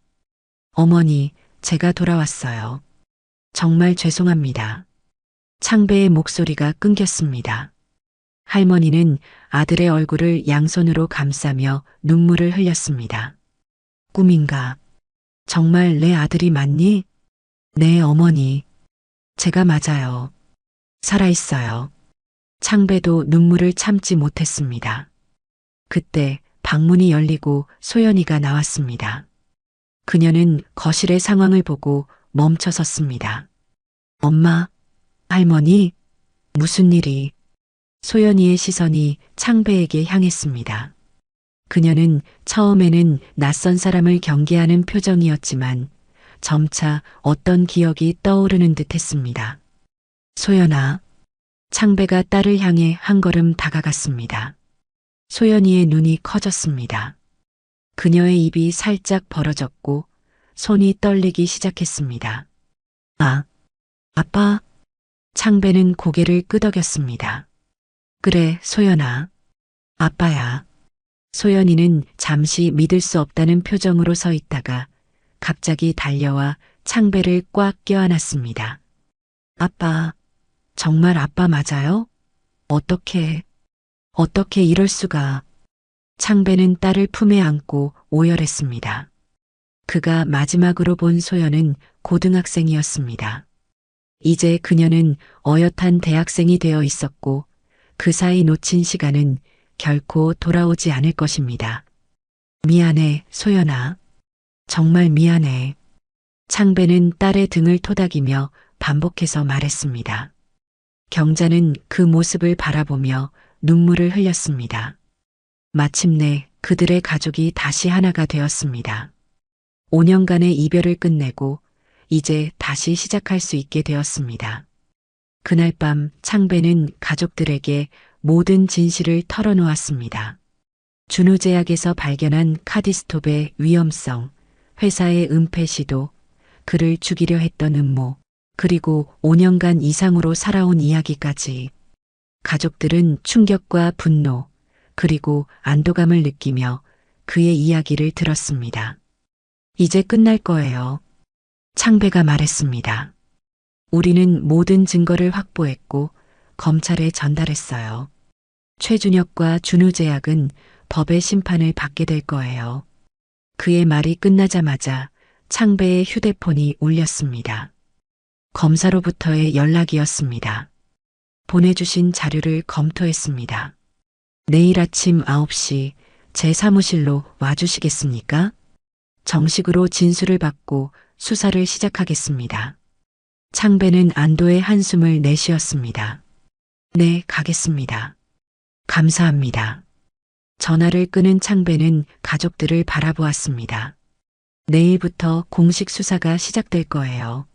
어머니, 제가 돌아왔어요. 정말 죄송합니다. 창배의 목소리가 끊겼습니다. 할머니는 아들의 얼굴을 양손으로 감싸며 눈물을 흘렸습니다. 꿈인가? 정말 내 아들이 맞니? 네, 어머니. 제가 맞아요. 살아있어요. 창배도 눈물을 참지 못했습니다. 그때 방문이 열리고 소연이가 나왔습니다. 그녀는 거실의 상황을 보고 멈춰 섰습니다. 엄마, 할머니, 무슨 일이? 소연이의 시선이 창배에게 향했습니다. 그녀는 처음에는 낯선 사람을 경계하는 표정이었지만 점차 어떤 기억이 떠오르는 듯 했습니다. 소연아. 창배가 딸을 향해 한 걸음 다가갔습니다. 소연이의 눈이 커졌습니다. 그녀의 입이 살짝 벌어졌고 손이 떨리기 시작했습니다. 아빠. 창배는 고개를 끄덕였습니다. 그래, 소연아. 아빠야. 소연이는 잠시 믿을 수 없다는 표정으로 서 있다가 갑자기 달려와 창배를 꽉 껴안았습니다. 아빠, 정말 아빠 맞아요? 어떻게 이럴 수가. 창배는 딸을 품에 안고 오열했습니다. 그가 마지막으로 본 소연은 고등학생이었습니다. 이제 그녀는 어엿한 대학생이 되어 있었고 그 사이 놓친 시간은 결코 돌아오지 않을 것입니다. 미안해, 소연아. 정말 미안해. 창배는 딸의 등을 토닥이며 반복해서 말했습니다. 경자는 그 모습을 바라보며 눈물을 흘렸습니다. 마침내 그들의 가족이 다시 하나가 되었습니다. 5년간의 이별을 끝내고 이제 다시 시작할 수 있게 되었습니다. 그날 밤 창배는 가족들에게 모든 진실을 털어놓았습니다. 준우제약에서 발견한 카디스톱의 위험성, 회사의 은폐 시도, 그를 죽이려 했던 음모, 그리고 5년간 이상으로 살아온 이야기까지. 가족들은 충격과 분노, 그리고 안도감을 느끼며 그의 이야기를 들었습니다. 이제 끝날 거예요. 창배가 말했습니다. 우리는 모든 증거를 확보했고 검찰에 전달했어요. 최준혁과 준우제약은 법의 심판을 받게 될 거예요. 그의 말이 끝나자마자 창배의 휴대폰이 울렸습니다. 검사로부터의 연락이었습니다. 보내주신 자료를 검토했습니다. 내일 아침 9시 제 사무실로 와주시겠습니까? 정식으로 진술을 받고 수사를 시작하겠습니다. 창배는 안도의 한숨을 내쉬었습니다. 네, 가겠습니다. 감사합니다. 전화를 끄는 창배는 가족들을 바라보았습니다. 내일부터 공식 수사가 시작될 거예요.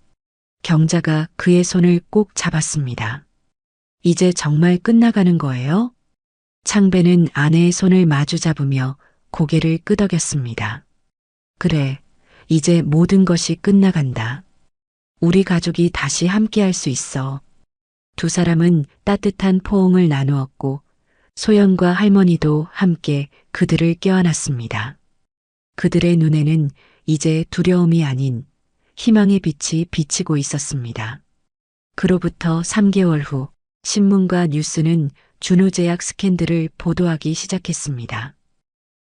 경자가 그의 손을 꼭 잡았습니다. 이제 정말 끝나가는 거예요? 창배는 아내의 손을 마주 잡으며 고개를 끄덕였습니다. 그래, 이제 모든 것이 끝나간다. 우리 가족이 다시 함께할 수 있어. 두 사람은 따뜻한 포옹을 나누었고 소연과 할머니도 함께 그들을 껴안았습니다. 그들의 눈에는 이제 두려움이 아닌 희망의 빛이 비치고 있었습니다. 그로부터 3개월 후 신문과 뉴스는 준우제약 스캔들을 보도하기 시작했습니다.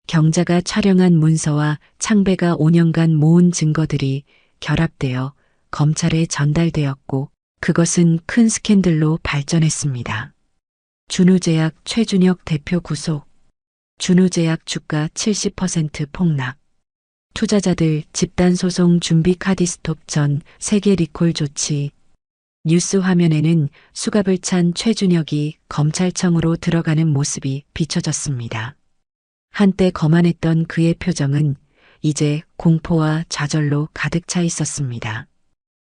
경자가 촬영한 문서와 창배가 5년간 모은 증거들이 결합되어 검찰에 전달되었고 그것은 큰 스캔들로 발전했습니다. 준우제약 최준혁 대표 구속, 준우제약 주가 70% 폭락, 투자자들 집단소송 준비 카디스톱 전 세계 리콜 조치. 뉴스 화면에는 수갑을 찬 최준혁이 검찰청으로 들어가는 모습이 비춰졌습니다. 한때 거만했던 그의 표정은 이제 공포와 좌절로 가득 차 있었습니다.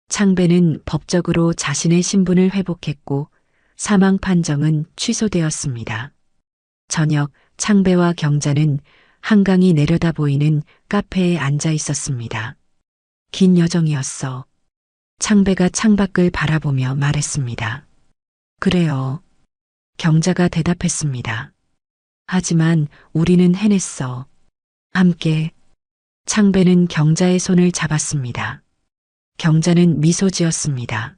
창배는 법적으로 자신의 신분을 회복했고 사망 판정은 취소되었습니다. 저녁 창배와 경자는 한강이 내려다 보이는 카페에 앉아 있었습니다. 긴 여정이었어. 창배가 창밖을 바라보며 말했습니다. 그래요. 경자가 대답했습니다. 하지만 우리는 해냈어. 함께. 창배는 경자의 손을 잡았습니다. 경자는 미소 지었습니다.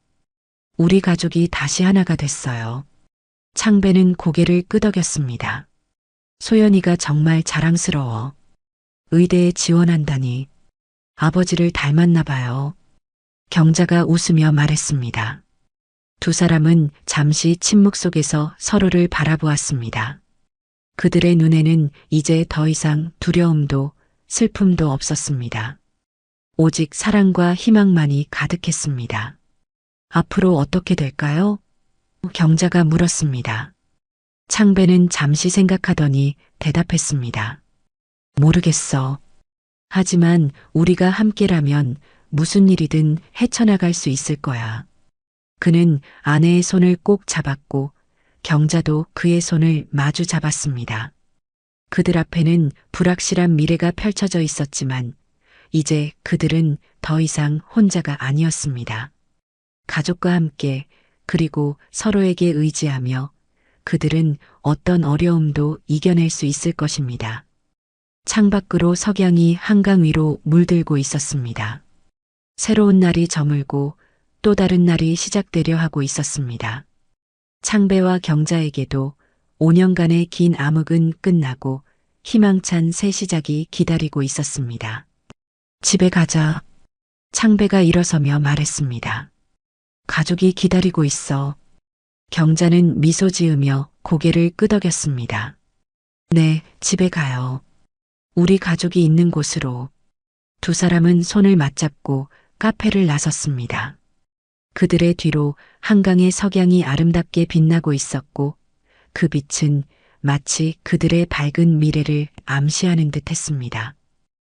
우리 가족이 다시 하나가 됐어요. 창배는 고개를 끄덕였습니다. 소연이가 정말 자랑스러워. 의대에 지원한다니. 아버지를 닮았나 봐요. 경자가 웃으며 말했습니다. 두 사람은 잠시 침묵 속에서 서로를 바라보았습니다. 그들의 눈에는 이제 더 이상 두려움도 슬픔도 없었습니다. 오직 사랑과 희망만이 가득했습니다. 앞으로 어떻게 될까요? 경자가 물었습니다. 창배는 잠시 생각하더니 대답했습니다. 모르겠어. 하지만 우리가 함께라면 무슨 일이든 헤쳐나갈 수 있을 거야. 그는 아내의 손을 꼭 잡았고 경자도 그의 손을 마주 잡았습니다. 그들 앞에는 불확실한 미래가 펼쳐져 있었지만 이제 그들은 더 이상 혼자가 아니었습니다. 가족과 함께 그리고 서로에게 의지하며 그들은 어떤 어려움도 이겨낼 수 있을 것입니다. 창밖으로 석양이 한강 위로 물들고 있었습니다. 새로운 날이 저물고 또 다른 날이 시작되려 하고 있었습니다. 창배와 경자에게도 5년간의 긴 암흑은 끝나고 희망찬 새 시작이 기다리고 있었습니다. 집에 가자. 창배가 일어서며 말했습니다. 가족이 기다리고 있어. 경자는 미소 지으며 고개를 끄덕였습니다. 네, 집에 가요. 우리 가족이 있는 곳으로. 두 사람은 손을 맞잡고 카페를 나섰습니다. 그들의 뒤로 한강의 석양이 아름답게 빛나고 있었고 그 빛은 마치 그들의 밝은 미래를 암시하는 듯 했습니다.